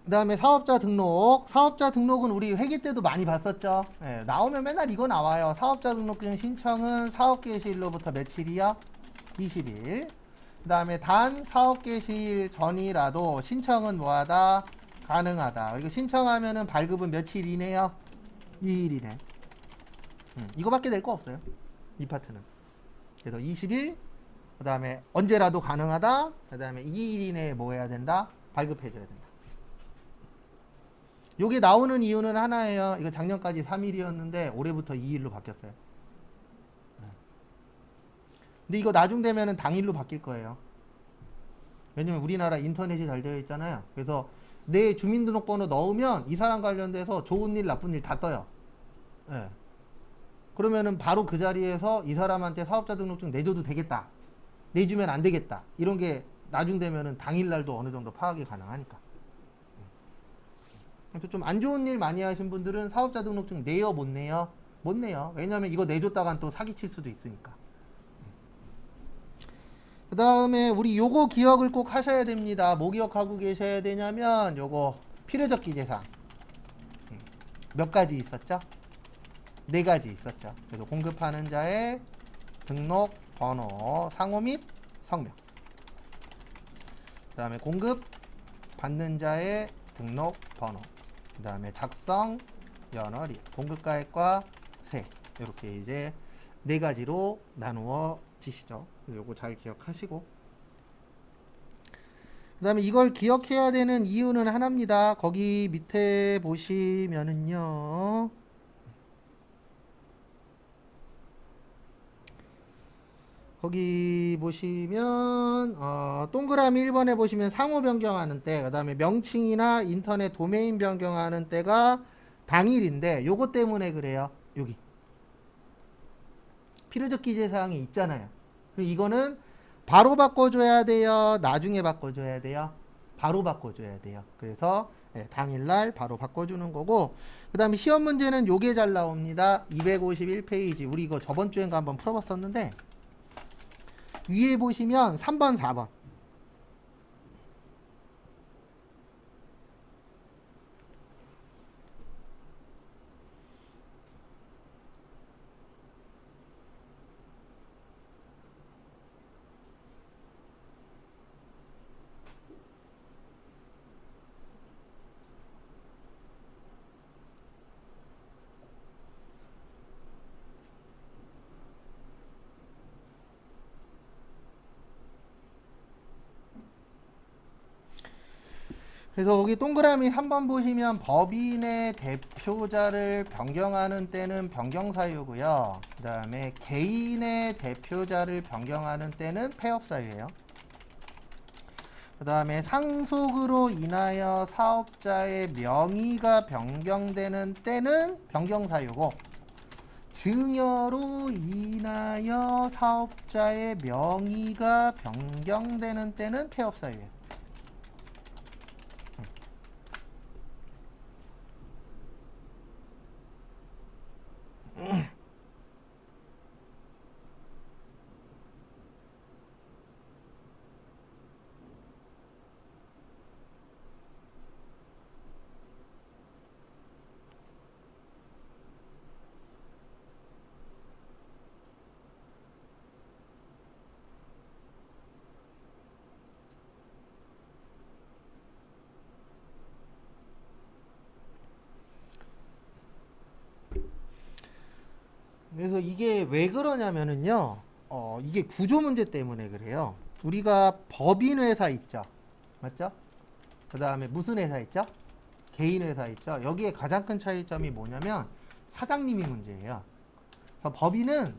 그 다음에 사업자 등록. 사업자 등록은 우리 회계 때도 많이 봤었죠. 예, 나오면 맨날 이거 나와요. 사업자 등록증 신청은 사업 개시일로부터 며칠이요? 20일. 그 다음에 단 사업 개시일 전이라도 신청은 뭐하다? 가능하다. 그리고 신청하면은 발급은 며칠 이내요? 2일 이내. 이거밖에 낼 거 없어요. 이 파트는. 그래서 20일, 그 다음에 언제라도 가능하다. 그 다음에 2일 이내에 뭐 해야 된다? 발급해줘야 된다. 요게 나오는 이유는 하나예요. 이거 작년까지 3일이었는데 올해부터 2일로 바뀌었어요. 근데 이거 나중 되면은 당일로 바뀔 거예요. 왜냐면 우리나라 인터넷이 잘 되어 있잖아요. 그래서 내 주민등록번호 넣으면 이 사람 관련돼서 좋은 일, 나쁜 일 다 떠요. 예. 그러면은 바로 그 자리에서 이 사람한테 사업자 등록증 내줘도 되겠다. 내주면 안 되겠다. 이런 게 나중 되면은 당일날도 어느 정도 파악이 가능하니까. 좀 안 좋은 일 많이 하신 분들은 사업자 등록증 내요, 못 내요? 못 내요. 왜냐면 이거 내줬다간 또 사기칠 수도 있으니까. 그 다음에 우리 요거 기억을 꼭 하셔야 됩니다. 뭐 기억하고 계셔야 되냐면 요거 필요적 기재사항 몇 가지 있었죠? 네 가지 있었죠. 그래서 공급하는 자의 등록 번호, 상호 및 성명. 그 다음에 공급 받는 자의 등록 번호. 그 다음에 작성, 연월일, 공급가액과 세. 이렇게 이제 네 가지로 나누어지시죠. 요거 잘 기억하시고. 그 다음에 이걸 기억해야 되는 이유는 하나입니다. 거기 밑에 보시면은요. 거기 보시면 동그라미 1번에 보시면 상호 변경하는 때, 그 다음에 명칭이나 인터넷 도메인 변경하는 때가 당일인데 요것 때문에 그래요. 여기 필요적 기재사항이 있잖아요. 그리고 이거는 바로 바꿔줘야 돼요, 나중에 바꿔줘야 돼요? 바로 바꿔줘야 돼요. 그래서 당일날 바로 바꿔주는 거고, 그 다음에 시험 문제는 요게 잘 나옵니다. 251페이지. 우리 이거 저번 주엔가 한번 풀어봤었는데 위에 보시면 3번, 4번. 그래서 거기 동그라미 3번 보시면 법인의 대표자를 변경하는 때는 변경사유고요. 그 다음에 개인의 대표자를 변경하는 때는 폐업사유예요. 그 다음에 상속으로 인하여 사업자의 명의가 변경되는 때는 변경사유고, 증여로 인하여 사업자의 명의가 변경되는 때는 폐업사유예요. 그래서 이게 왜 그러냐면은요, 이게 구조 문제 때문에 그래요. 우리가 법인 회사 있죠, 맞죠? 그 다음에 무슨 회사 있죠? 개인 회사 있죠. 여기에 가장 큰 차이점이 뭐냐면 사장님이 문제예요. 그래서 법인은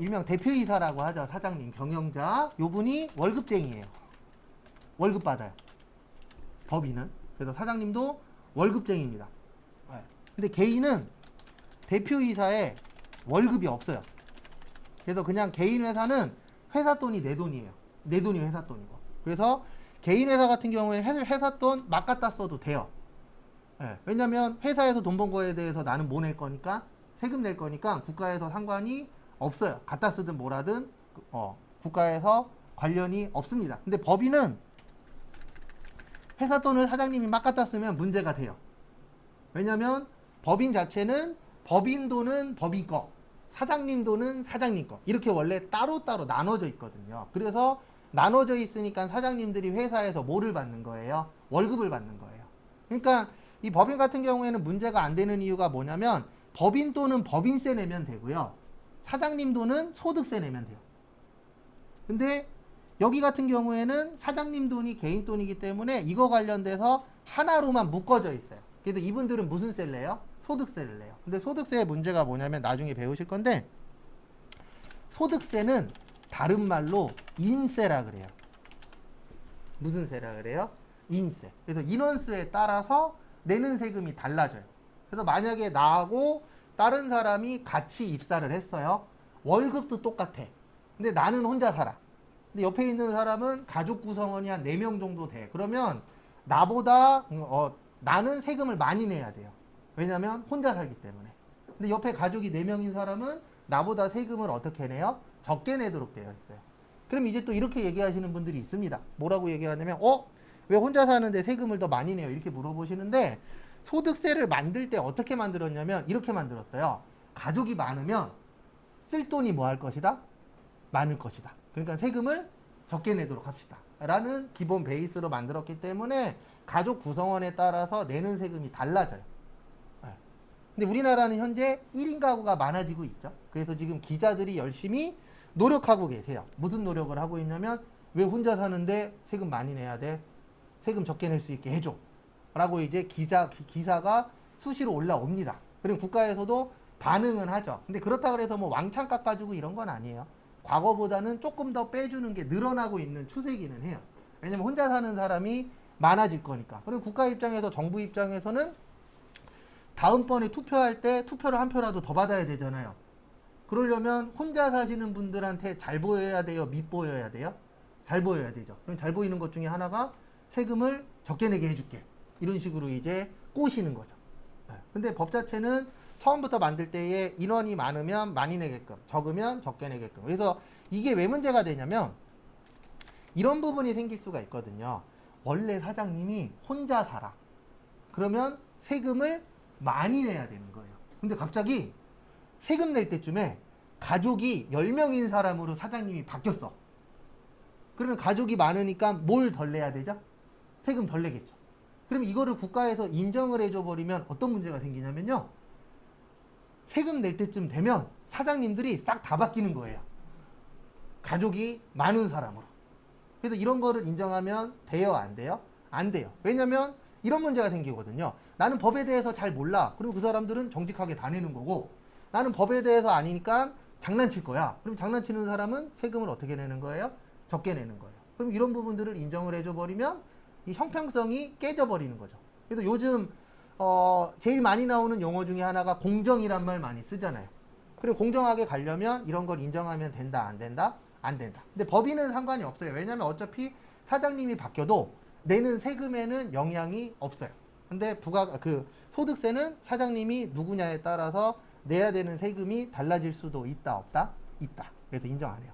일명 대표이사라고 하죠. 사장님, 경영자. 요분이 월급쟁이에요. 월급 받아요. 법인은. 그래서 사장님도 월급쟁이입니다. 네. 근데 개인은 대표이사에 월급이 없어요. 그래서 그냥 개인 회사는 회사 돈이 내 돈이에요. 내 돈이 회사 돈이고. 그래서 개인 회사 같은 경우에는 회사 돈 막 갖다 써도 돼요. 예, 왜냐면 회사에서 돈 번 거에 대해서 나는 뭐 낼 거니까, 세금 낼 거니까 국가에서 상관이 없어요. 갖다 쓰든 뭐라든 국가에서 관련이 없습니다. 근데 법인은 회사 돈을 사장님이 막 갖다 쓰면 문제가 돼요. 왜냐면 법인 자체는 법인 돈은 법인 거, 사장님 돈은 사장님 거, 이렇게 원래 따로따로 나눠져 있거든요. 그래서 나눠져 있으니까 사장님들이 회사에서 뭐를 받는 거예요? 월급을 받는 거예요. 그러니까 이 법인 같은 경우에는 문제가 안 되는 이유가 뭐냐면 법인 돈은 법인세 내면 되고요. 사장님 돈은 소득세 내면 돼요. 근데 여기 같은 경우에는 사장님 돈이 개인 돈이기 때문에 이거 관련돼서 하나로만 묶어져 있어요. 그래서 이분들은 무슨 세를 내요? 소득세를 내요. 근데 소득세의 문제가 뭐냐면 나중에 배우실 건데, 소득세는 다른 말로 인세라 그래요. 무슨 세라 그래요? 인세. 그래서 인원수에 따라서 내는 세금이 달라져요. 그래서 만약에 나하고 다른 사람이 같이 입사를 했어요. 월급도 똑같아. 근데 나는 혼자 살아. 근데 옆에 있는 사람은 가족 구성원이 한 4명 정도 돼. 그러면 나보다 나는 세금을 많이 내야 돼요. 왜냐면 혼자 살기 때문에. 근데 옆에 가족이 4명인 사람은 나보다 세금을 어떻게 내요? 적게 내도록 되어 있어요. 그럼 이제 또 이렇게 얘기하시는 분들이 있습니다. 뭐라고 얘기하냐면 왜 혼자 사는데 세금을 더 많이 내요? 이렇게 물어보시는데, 소득세를 만들 때 어떻게 만들었냐면 이렇게 만들었어요. 가족이 많으면 쓸 돈이 뭐 할 것이다? 많을 것이다. 그러니까 세금을 적게 내도록 합시다 라는 기본 베이스로 만들었기 때문에 가족 구성원에 따라서 내는 세금이 달라져요. 근데 우리나라는 현재 1인 가구가 많아지고 있죠. 그래서 지금 기자들이 열심히 노력하고 계세요. 무슨 노력을 하고 있냐면, 왜 혼자 사는데 세금 많이 내야 돼? 세금 적게 낼 수 있게 해줘 라고 이제 기사가 수시로 올라옵니다. 그리고 국가에서도 반응은 하죠. 근데 그렇다고 해서 뭐 왕창 깎아주고 이런 건 아니에요. 과거보다는 조금 더 빼주는 게 늘어나고 있는 추세기는 해요. 왜냐면 혼자 사는 사람이 많아질 거니까. 그리고 국가 입장에서, 정부 입장에서는 다음번에 투표할 때 투표를 한 표라도 더 받아야 되잖아요. 그러려면 혼자 사시는 분들한테 잘 보여야 돼요? 밉 보여야 돼요? 잘 보여야 되죠. 그럼 잘 보이는 것 중에 하나가 세금을 적게 내게 해줄게. 이런 식으로 이제 꼬시는 거죠. 근데 법 자체는 처음부터 만들 때에 인원이 많으면 많이 내게끔, 적으면 적게 내게끔. 그래서 이게 왜 문제가 되냐면 이런 부분이 생길 수가 있거든요. 원래 사장님이 혼자 살아. 그러면 세금을 많이 내야 되는 거예요. 근데 갑자기 세금 낼 때쯤에 가족이 10명인 사람으로 사장님이 바뀌었어. 그러면 가족이 많으니까 뭘 덜 내야 되죠? 세금 덜 내겠죠. 그럼 이거를 국가에서 인정을 해줘 버리면 어떤 문제가 생기냐면요. 세금 낼 때쯤 되면 사장님들이 싹 다 바뀌는 거예요. 가족이 많은 사람으로. 그래서 이런 거를 인정하면 돼요? 안 돼요? 안 돼요. 왜냐면 이런 문제가 생기거든요. 나는 법에 대해서 잘 몰라. 그리고 그 사람들은 정직하게 다 내는 거고, 나는 법에 대해서 아니니까 장난칠 거야. 그럼 장난치는 사람은 세금을 어떻게 내는 거예요? 적게 내는 거예요. 그럼 이런 부분들을 인정을 해줘 버리면 이 형평성이 깨져 버리는 거죠. 그래서 요즘 제일 많이 나오는 용어 중에 하나가 공정이란 말 많이 쓰잖아요. 그리고 공정하게 가려면 이런 걸 인정하면 된다, 안 된다? 안 된다. 근데 법인은 상관이 없어요. 왜냐면 어차피 사장님이 바뀌어도 내는 세금에는 영향이 없어요. 근데 소득세는 사장님이 누구냐에 따라서 내야 되는 세금이 달라질 수도 있다, 없다? 있다. 그래서 인정 안 해요.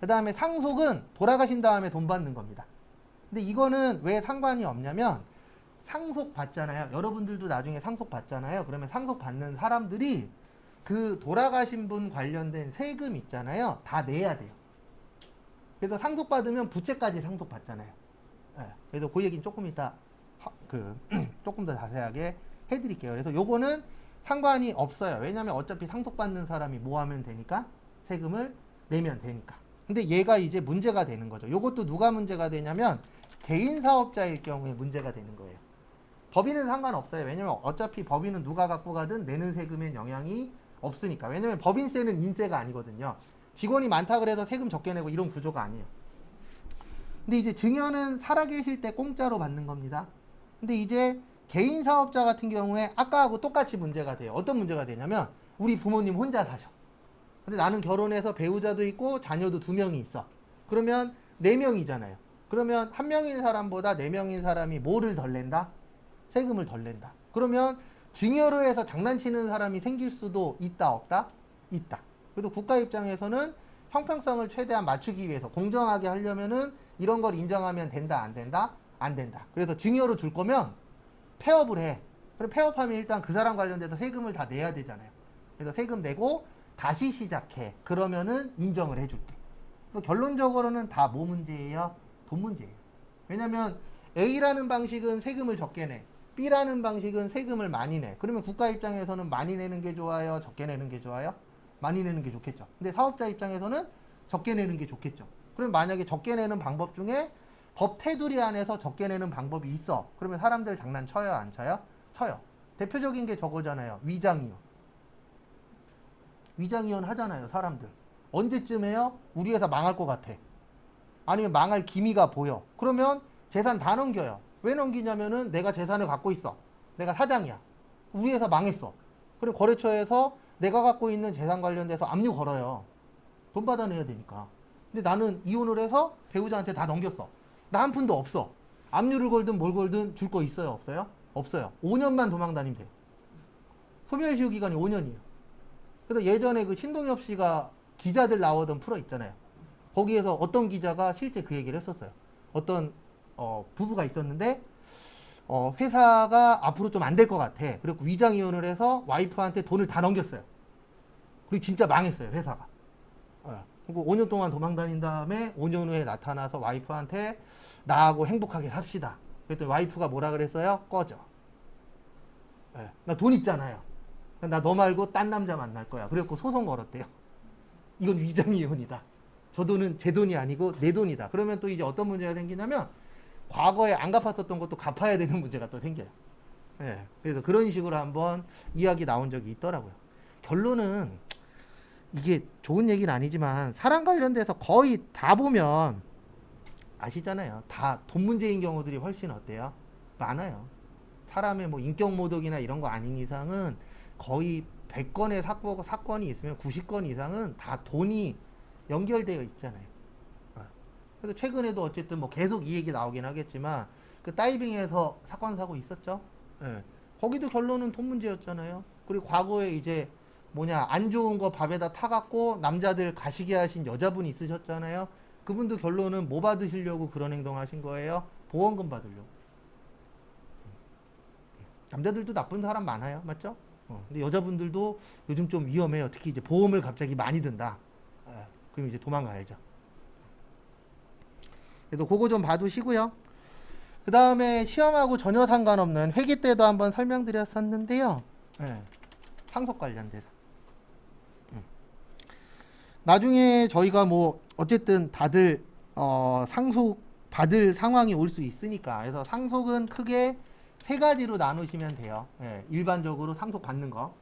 그 다음에 상속은 돌아가신 다음에 돈 받는 겁니다. 근데 이거는 왜 상관이 없냐면, 상속 받잖아요. 여러분들도 나중에 상속 받잖아요. 그러면 상속 받는 사람들이 그 돌아가신 분 관련된 세금 있잖아요. 다 내야 돼요. 그래서 상속 받으면 부채까지 상속 받잖아요. 그래서 그 얘기는 조금 이따 조금 더 자세하게 해드릴게요. 그래서 요거는 상관이 없어요. 왜냐면 어차피 상속 받는 사람이 뭐 하면 되니까? 세금을 내면 되니까. 근데 얘가 이제 문제가 되는 거죠. 요것도 누가 문제가 되냐면 개인 사업자일 경우에 문제가 되는 거예요. 법인은 상관없어요. 왜냐면 어차피 법인은 누가 갖고 가든 내는 세금엔 영향이 없으니까. 왜냐면 법인세는 인세가 아니거든요. 직원이 많다 그래서 세금 적게 내고 이런 구조가 아니에요. 근데 이제 증여는 살아계실 때 공짜로 받는 겁니다. 근데 이제 개인 사업자 같은 경우에 아까하고 똑같이 문제가 돼요. 어떤 문제가 되냐면, 우리 부모님 혼자 사셔. 근데 나는 결혼해서 배우자도 있고 자녀도 2명이 있어. 그러면 4명이잖아요. 그러면 1명인 사람보다 4명인 사람이 뭐를 덜 낸다? 세금을 덜 낸다. 그러면 증여로 해서 장난치는 사람이 생길 수도 있다, 없다? 있다. 그래도 국가 입장에서는 형평성을 최대한 맞추기 위해서 공정하게 하려면은 이런 걸 인정하면 된다, 안 된다? 안 된다. 그래서 증여로 줄 거면 폐업을 해. 그럼 폐업하면 일단 그 사람 관련돼서 세금을 다 내야 되잖아요. 그래서 세금 내고 다시 시작해. 그러면은 인정을 해줄게. 그래서 결론적으로는 다 뭐 문제예요? 돈 문제예요. 왜냐면 A라는 방식은 세금을 적게 내. B라는 방식은 세금을 많이 내. 그러면 국가 입장에서는 많이 내는 게 좋아요? 적게 내는 게 좋아요? 많이 내는 게 좋겠죠. 근데 사업자 입장에서는 적게 내는 게 좋겠죠. 그럼 만약에 적게 내는 방법 중에 법 테두리 안에서 적게 내는 방법이 있어. 그러면 사람들 장난쳐요? 안 쳐요? 쳐요. 대표적인 게 저거잖아요. 위장이요. 위장이혼 하잖아요, 사람들. 언제쯤 해요? 우리 회사 망할 것 같아. 아니면 망할 기미가 보여. 그러면 재산 다 넘겨요. 왜 넘기냐면은 내가 재산을 갖고 있어. 내가 사장이야. 우리 회사 망했어. 그럼 거래처에서 내가 갖고 있는 재산 관련돼서 압류 걸어요. 돈 받아내야 되니까. 근데 나는 이혼을 해서 배우자한테 다 넘겼어. 나 한 푼도 없어. 압류를 걸든 뭘 걸든 줄 거 있어요? 없어요? 없어요. 5년만 도망 다니면 돼요. 소멸시효 기간이 5년이에요. 그래서 예전에 그 신동엽 씨가 기자들 나오던 프로 있잖아요. 거기에서 어떤 기자가 실제 그 얘기를 했었어요. 어떤 부부가 있었는데 회사가 앞으로 좀 안 될 것 같아. 그리고 위장이혼을 해서 와이프한테 돈을 다 넘겼어요. 그리고 진짜 망했어요, 회사가. 그리고 5년 동안 도망 다닌 다음에 5년 후에 나타나서 와이프한테 나하고 행복하게 삽시다. 그랬더니 와이프가 뭐라 그랬어요? 꺼져. 나 돈 있잖아요. 나 너 말고 딴 남자 만날 거야. 그래갖고 소송 걸었대요. 이건 위장이혼이다. 저 돈은 제 돈이 아니고 내 돈이다. 그러면 또 이제 어떤 문제가 생기냐면 과거에 안 갚았었던 것도 갚아야 되는 문제가 또 생겨요. 그래서 그런 식으로 한번 이야기 나온 적이 있더라고요. 결론은 이게 좋은 얘기는 아니지만 사람 관련돼서 거의 다 보면 아시잖아요. 다 돈 문제인 경우들이 훨씬 어때요? 많아요. 사람의 뭐 인격 모독이나 이런 거 아닌 이상은 거의 100건의 사건이 있으면 90건 이상은 다 돈이 연결되어 있잖아요. 그래서 최근에도 어쨌든 뭐 계속 이 얘기 나오긴 하겠지만 그 다이빙에서 사건 사고 있었죠. 거기도 결론은 돈 문제였잖아요. 그리고 과거에 이제 뭐냐 안 좋은 거 밥에다 타갖고 남자들 가시게 하신 여자분이 있으셨잖아요. 그분도 결론은 뭐 받으시려고 그런 행동 하신 거예요? 보험금 받으려고. 남자들도 나쁜 사람 많아요. 맞죠? 근데 여자분들도 요즘 좀 위험해요. 특히 이제 보험을 갑자기 많이 든다. 그럼 이제 도망가야죠. 그래서 그거 좀 봐두시고요. 그 다음에 시험하고 전혀 상관없는 회계 때도 한번 설명드렸었는데요. 상속 관련돼서. 나중에 저희가 뭐 어쨌든 다들 상속 받을 상황이 올 수 있으니까 그래서 상속은 크게 세 가지로 나누시면 돼요. 일반적으로 상속 받는 거,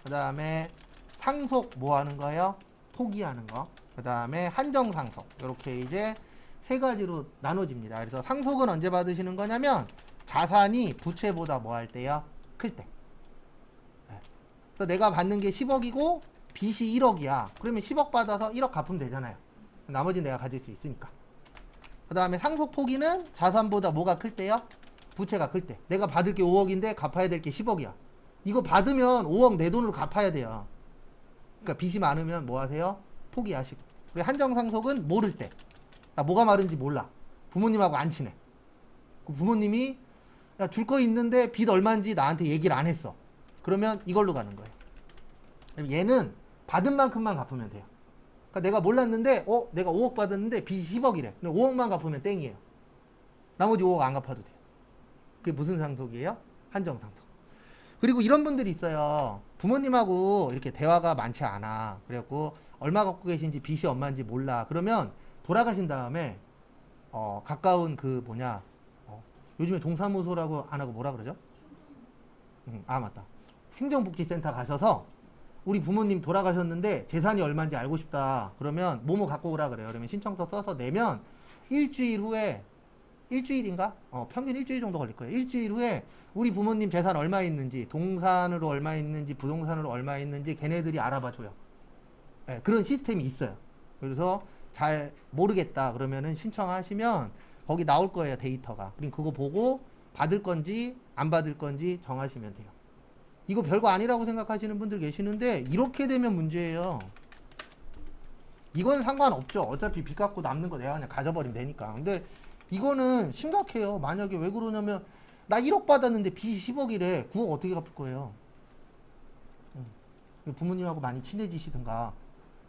그 다음에 상속 뭐 하는 거예요? 포기하는 거, 그 다음에 한정 상속. 이렇게 이제 세 가지로 나눠집니다. 그래서 상속은 언제 받으시는 거냐면 자산이 부채보다 뭐 할 때요? 클 때. 그래서 내가 받는 게 10억이고 빚이 1억이야. 그러면 10억 받아서 1억 갚으면 되잖아요. 나머지는 내가 가질 수 있으니까. 그 다음에 상속 포기는 자산보다 뭐가 클 때요? 부채가 클 때. 내가 받을 게 5억인데 갚아야 될 게 10억이야. 이거 받으면 5억 내 돈으로 갚아야 돼요. 그러니까 빚이 많으면 뭐 하세요? 포기하시고. 그리고 한정상속은 모를 때. 나 뭐가 마른지 몰라. 부모님하고 안 친해. 그 부모님이 야, 줄 거 있는데 빚 얼마인지 나한테 얘기를 안 했어. 그러면 이걸로 가는 거예요. 그럼 얘는 받은 만큼만 갚으면 돼요. 그러니까 내가 몰랐는데 내가 5억 받았는데 빚이 10억이래. 근데 5억만 갚으면 땡이에요. 나머지 5억 안 갚아도 돼요. 그게 무슨 상속이에요? 한정상속. 그리고 이런 분들이 있어요. 부모님하고 이렇게 대화가 많지 않아. 그래갖고 얼마 갖고 계신지 빚이 얼마인지 몰라. 그러면 돌아가신 다음에 가까운 그 뭐냐 요즘에 동사무소라고 안 하고 뭐라 그러죠? 아 맞다. 행정복지센터 가셔서 우리 부모님 돌아가셨는데 재산이 얼마인지 알고 싶다. 그러면 뭐뭐 갖고 오라 그래요. 그러면 신청서 써서 내면 일주일 후에 일주일인가? 평균 일주일 정도 걸릴 거예요. 일주일 후에 우리 부모님 재산 얼마 있는지, 동산으로 얼마 있는지, 부동산으로 얼마 있는지 걔네들이 알아봐줘요. 그런 시스템이 있어요. 그래서 잘 모르겠다 그러면은 신청하시면 거기 나올 거예요, 데이터가. 그럼 그거 보고 받을 건지 안 받을 건지 정하시면 돼요. 이거 별거 아니라고 생각하시는 분들 계시는데 이렇게 되면 문제예요. 이건 상관없죠. 어차피 빚 갖고 남는 거 내가 그냥 가져버리면 되니까. 근데 이거는 심각해요. 만약에 왜 그러냐면 나 1억 받았는데 빚이 10억이래. 9억 어떻게 갚을 거예요? 부모님하고 많이 친해지시든가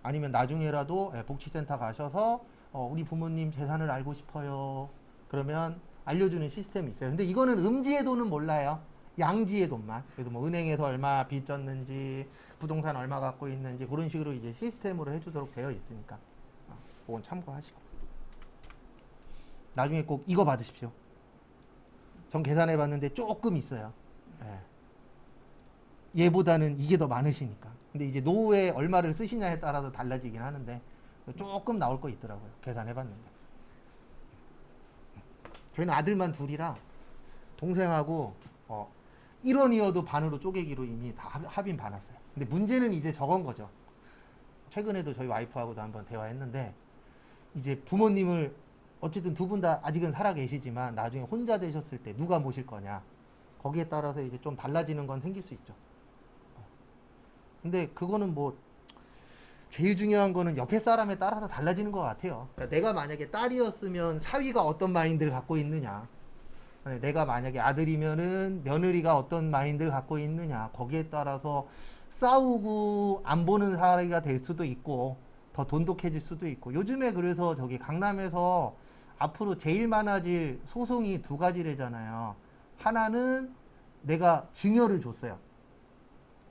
아니면 나중에라도 복지센터 가셔서 우리 부모님 재산을 알고 싶어요. 그러면 알려주는 시스템이 있어요. 근데 이거는 음지의 돈은 몰라요. 양지의 돈만. 그래도 뭐 은행에서 얼마 빚 졌는지 부동산 얼마 갖고 있는지 그런 식으로 이제 시스템으로 해주도록 되어 있으니까 그건 참고하시고 나중에 꼭 이거 받으십시오. 전 계산해 봤는데 조금 있어요. 예. 얘보다는 이게 더 많으시니까. 근데 이제 노후에 얼마를 쓰시냐에 따라서 달라지긴 하는데 조금 나올 거 있더라고요. 계산해 봤는데. 저희는 아들만 둘이라 동생하고 1원이어도 반으로 쪼개기로 이미 다 합의는 받았어요. 근데 문제는 이제 저건 거죠. 최근에도 저희 와이프하고도 한번 대화했는데 이제 부모님을 어쨌든 두 분 다 아직은 살아 계시지만 나중에 혼자 되셨을 때 누가 모실 거냐 거기에 따라서 이제 좀 달라지는 건 생길 수 있죠. 근데 그거는 뭐 제일 중요한 거는 옆에 사람에 따라서 달라지는 것 같아요. 그러니까 내가 만약에 딸이었으면 사위가 어떤 마인드를 갖고 있느냐, 내가 만약에 아들이면은 며느리가 어떤 마인드를 갖고 있느냐, 거기에 따라서 싸우고 안 보는 사이가 될 수도 있고 더 돈독해질 수도 있고. 요즘에 그래서 저기 강남에서 앞으로 제일 많아질 소송이 두 가지래잖아요. 하나는 내가 증여를 줬어요.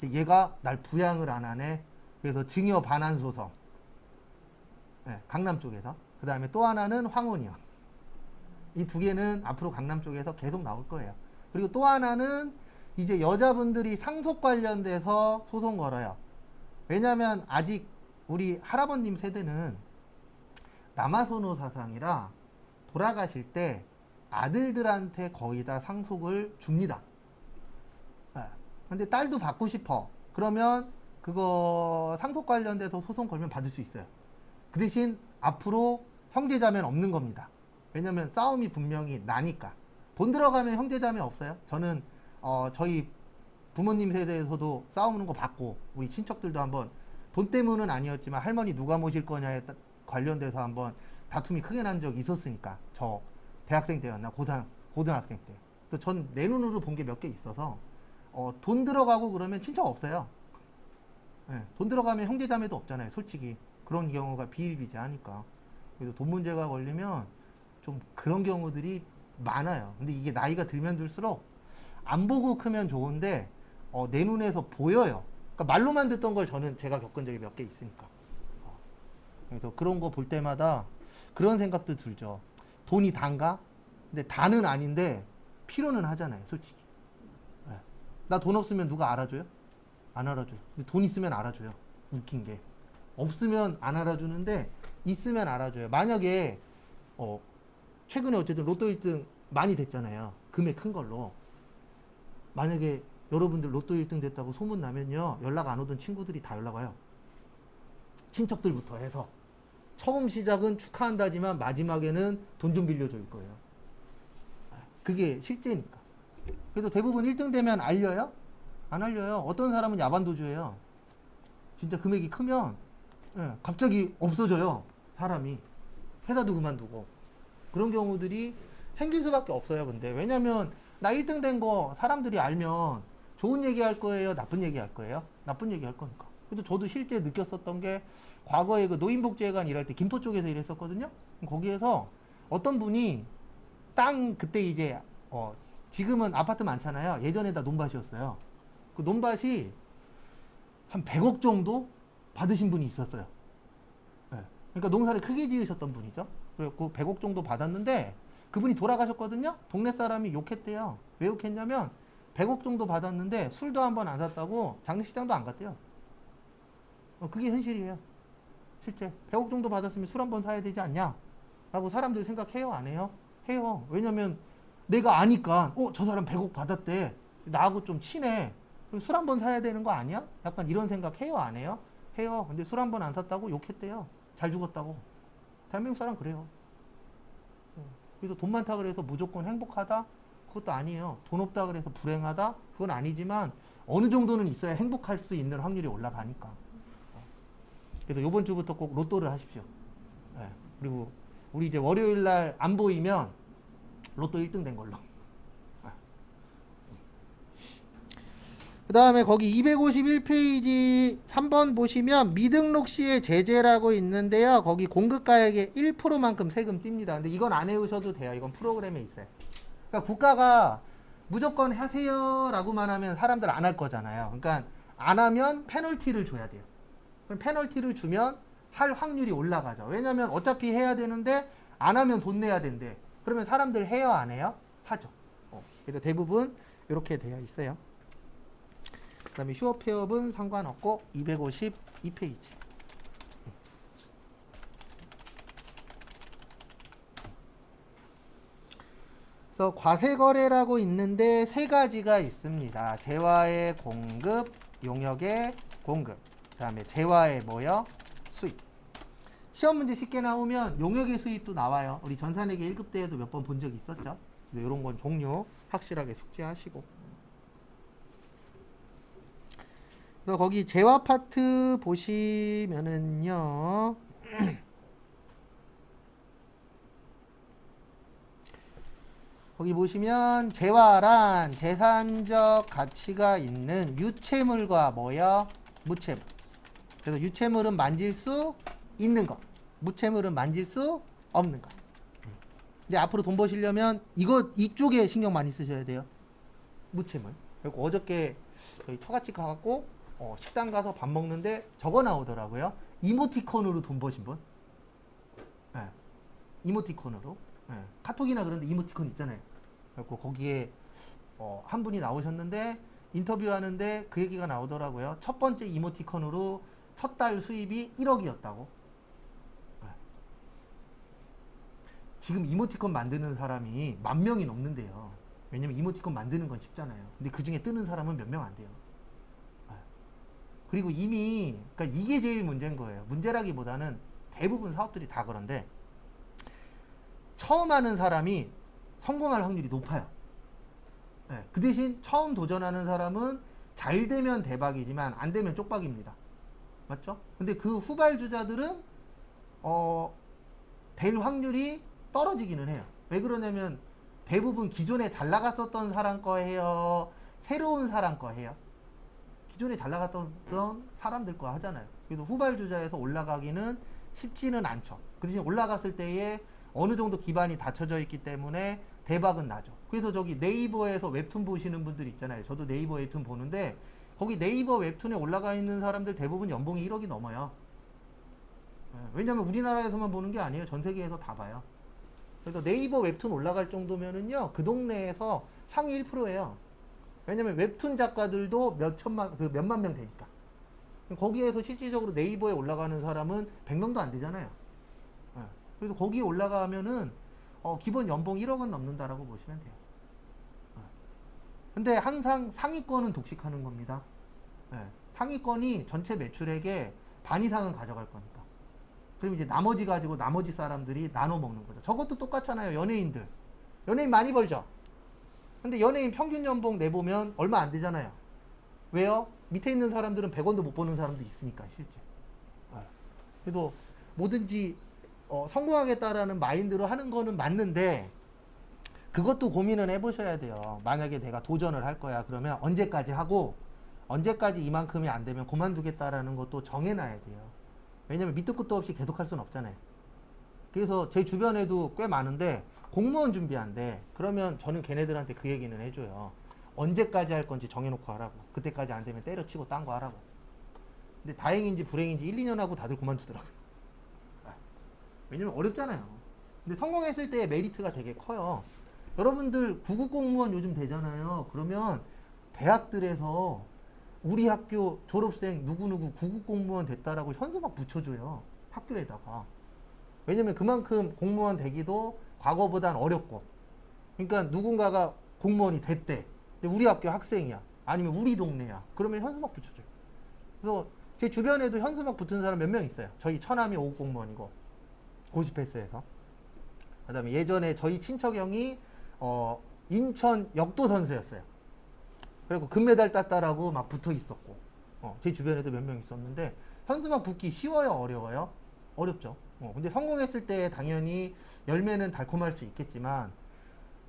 얘가 날 부양을 안 하네. 그래서 증여 반환 소송. 네, 강남 쪽에서. 그 다음에 또 하나는 황혼이요. 이 두 개는 앞으로 강남 쪽에서 계속 나올 거예요. 그리고 또 하나는 이제 여자분들이 상속 관련돼서 소송 걸어요. 왜냐면 아직 우리 할아버님 세대는 남아선호 사상이라 돌아가실 때 아들들한테 거의 다 상속을 줍니다. 근데 딸도 받고 싶어. 그러면 그거 상속 관련돼서 소송 걸면 받을 수 있어요. 그 대신 앞으로 형제자매는 없는 겁니다. 왜냐면 싸움이 분명히 나니까. 돈 들어가면 형제자매 없어요. 저는 저희 부모님 세대에서도 싸우는 거 봤고 우리 친척들도 한번 돈 때문은 아니었지만 할머니 누가 모실 거냐에 관련돼서 한번 다툼이 크게 난 적이 있었으니까. 저 대학생 때였나 고등학생 때. 또 전 내 눈으로 본 게 몇 개 있어서 돈 들어가고 그러면 친척 없어요. 네, 돈 들어가면 형제자매도 없잖아요. 솔직히 그런 경우가 비일비재하니까. 그래서 돈 문제가 걸리면 좀 그런 경우들이 많아요. 근데 이게 나이가 들면 들수록 안 보고 크면 좋은데 내 눈에서 보여요. 그러니까 말로만 듣던 걸 저는 제가 겪은 적이 몇 개 있으니까. 그래서 그런 거 볼 때마다 그런 생각도 들죠. 돈이 단가? 근데 다는 아닌데 필요는 하잖아요. 솔직히. 네. 나 돈 없으면 누가 알아줘요? 안 알아줘요. 근데 돈 있으면 알아줘요. 웃긴 게. 없으면 안 알아주는데 있으면 알아줘요. 만약에 최근에 어쨌든 로또 1등 많이 됐잖아요. 금액 큰 걸로. 만약에 여러분들 로또 1등 됐다고 소문 나면요. 연락 안 오던 친구들이 다 연락 와요. 친척들부터 해서. 처음 시작은 축하한다지만 마지막에는 돈 좀 빌려줄 거예요. 그게 실제니까. 그래서 대부분 1등 되면 알려요? 안 알려요. 어떤 사람은 야반도주예요. 진짜 금액이 크면 갑자기 없어져요. 사람이. 회사도 그만두고. 그런 경우들이 생길 수밖에 없어요. 근데 왜냐면 나 1등 된 거 사람들이 알면 좋은 얘기 할 거예요? 나쁜 얘기 할 거예요? 나쁜 얘기 할 거니까. 그래도 저도 실제 느꼈었던 게 과거에 그 노인복지회관 일할 때 김포 쪽에서 일했었거든요. 거기에서 어떤 분이 땅 그때 이제 지금은 아파트 많잖아요. 예전에 다 논밭이었어요. 그 논밭이 한 100억 정도 받으신 분이 있었어요. 네. 그러니까 농사를 크게 지으셨던 분이죠. 그래갖고 100억 정도 받았는데 그분이 돌아가셨거든요. 동네 사람이 욕했대요. 왜 욕했냐면 100억 정도 받았는데 술도 한 번 안 샀다고 장례식장도 안 갔대요. 그게 현실이에요. 실제 100억 정도 받았으면 술 한 번 사야 되지 않냐? 라고 사람들 생각해요? 안 해요? 해요. 왜냐면 내가 아니까 저 사람 100억 받았대. 나하고 좀 친해. 술 한 번 사야 되는 거 아니야? 약간 이런 생각 해요? 안 해요? 해요. 근데 술 한 번 안 샀다고 욕했대요. 잘 죽었다고. 대한민국 사람 그래요. 그래서 돈 많다 그래서 무조건 행복하다? 그것도 아니에요. 돈 없다 그래서 불행하다? 그건 아니지만 어느 정도는 있어야 행복할 수 있는 확률이 올라가니까. 그래서 이번 주부터 꼭 로또를 하십시오. 네. 그리고 우리 이제 월요일 날 안 보이면 로또 1등 된 걸로. 그 다음에 거기 251페이지 3번 보시면 미등록 시의 제재라고 있는데요. 거기 공급가액의 1%만큼 세금 띱니다. 근데 이건 안 외우셔도 돼요. 이건 프로그램에 있어요. 그러니까 국가가 무조건 하세요 라고만 하면 사람들 안 할 거잖아요. 그러니까 안 하면 페널티를 줘야 돼요. 그럼 페널티를 주면 할 확률이 올라가죠. 왜냐면 어차피 해야 되는데 안 하면 돈 내야 된대. 그러면 사람들 해요 안 해요? 하죠. 그래서 대부분 이렇게 되어 있어요. 그 다음에 휴업 폐업은 상관없고 252페이지. 그래서 과세거래라고 있는데 세 가지가 있습니다. 재화의 공급, 용역의 공급, 그 다음에 재화의 뭐요? 수입. 시험 문제 쉽게 나오면 용역의 수입도 나와요. 우리 전산회계 1급 때에도 몇 번 본 적 있었죠. 이런 건 종류 확실하게 숙지하시고. 그래서 거기 재화 파트 보시면은요. 거기 보시면 재화란 재산적 가치가 있는 유체물과 뭐요? 무체물. 그래서 유체물은 만질 수 있는 거, 무체물은 만질 수 없는 거. 근데 앞으로 돈 버시려면 이쪽에 신경 많이 쓰셔야 돼요. 무체물. 그리고 어저께 저희 처갓집 가갖고 식당 가서 밥 먹는데 저거 나오더라고요. 이모티콘으로 돈 버신 분. 네. 이모티콘으로. 네. 카톡이나 그런데 이모티콘 있잖아요. 그리고 거기에 한 분이 나오셨는데 인터뷰하는데 그 얘기가 나오더라고요. 첫 번째 이모티콘으로 첫 달 수입이 1억이었다고. 네. 지금 이모티콘 만드는 사람이 10,000명이 넘는데요. 왜냐면 이모티콘 만드는 건 쉽잖아요. 근데 그 중에 뜨는 사람은 몇 명 안 돼요. 네. 그리고 이미 그러니까 이게 제일 문제인 거예요. 문제라기보다는 대부분 사업들이 다 그런데 처음 하는 사람이 성공할 확률이 높아요. 네, 그 대신 처음 도전하는 사람은 잘 되면 대박이지만 안 되면 쪽박입니다. 맞죠? 근데 그 후발주자들은 될 확률이 떨어지기는 해요. 왜 그러냐면 대부분 기존에 잘 나갔었던 사람 거 해요? 새로운 사람 거 해요? 기존에 잘 나갔던 사람들 거 하잖아요. 그래서 후발주자에서 올라가기는 쉽지는 않죠. 그 대신 올라갔을 때에 어느 정도 기반이 갖춰져 있기 때문에 대박은 나죠. 그래서 저기 네이버에서 웹툰 보시는 분들 있잖아요. 저도 네이버 웹툰 보는데 거기 네이버 웹툰에 올라가 있는 사람들 대부분 연봉이 1억이 넘어요. 왜냐면 우리나라에서만 보는 게 아니에요. 전 세계에서 다 봐요. 그래서 네이버 웹툰 올라갈 정도면은요, 그 동네에서 상위 1%예요. 왜냐면 웹툰 작가들도 몇만 명 되니까. 거기에서 실질적으로 네이버에 올라가는 사람은 100명도 안 되잖아요. 그래서 거기에 올라가면은 기본 연봉 1억은 넘는다라고 보시면 돼요. 근데 항상 상위권은 독식하는 겁니다. 상위권이 전체 매출액의 반 이상은 가져갈 거니까. 그럼 이제 나머지 가지고 나머지 사람들이 나눠 먹는 거죠. 저것도 똑같잖아요. 연예인들. 연예인 많이 벌죠. 근데 연예인 평균 연봉 내보면 얼마 안 되잖아요. 왜요? 밑에 있는 사람들은 100원도 못 버는 사람도 있으니까 실제. 그래서 뭐든지 성공하겠다라는 마인드로 하는 거는 맞는데 그것도 고민은 해보셔야 돼요. 만약에 내가 도전을 할 거야 그러면 언제까지 하고 언제까지 이만큼이 안 되면 그만두겠다라는 것도 정해놔야 돼요. 왜냐면 밑도 끝도 없이 계속 할 수는 없잖아요. 그래서 제 주변에도 꽤 많은데 공무원 준비한대. 그러면 저는 걔네들한테 그 얘기는 해줘요. 언제까지 할 건지 정해놓고 하라고. 그때까지 안 되면 때려치고 딴 거 하라고. 근데 다행인지 불행인지 1, 2년 하고 다들 그만두더라고요. 왜냐면 어렵잖아요. 근데 성공했을 때의 메리트가 되게 커요. 여러분들 9급 공무원 요즘 되잖아요. 그러면 대학들에서 우리 학교 졸업생 누구누구 9급 공무원 됐다라고 현수 막 붙여줘요. 학교에다가. 왜냐면 그만큼 공무원 되기도 과거보단 어렵고. 그러니까 누군가가 공무원이 됐대. 근데 우리 학교 학생이야. 아니면 우리 동네야. 그러면 현수막 붙여줘요. 그래서 제 주변에도 현수막 붙은 사람 몇 명 있어요. 저희 처남이 5급 공무원이고 고시패스에서. 그 다음에 예전에 저희 친척 형이 인천 역도 선수였어요. 그리고 금메달 땄다라고 막 붙어 있었고 제 주변에도 몇 명 있었는데 현수막 붙기 쉬워요 어려워요? 어렵죠. 근데 성공했을 때 당연히 열매는 달콤할 수 있겠지만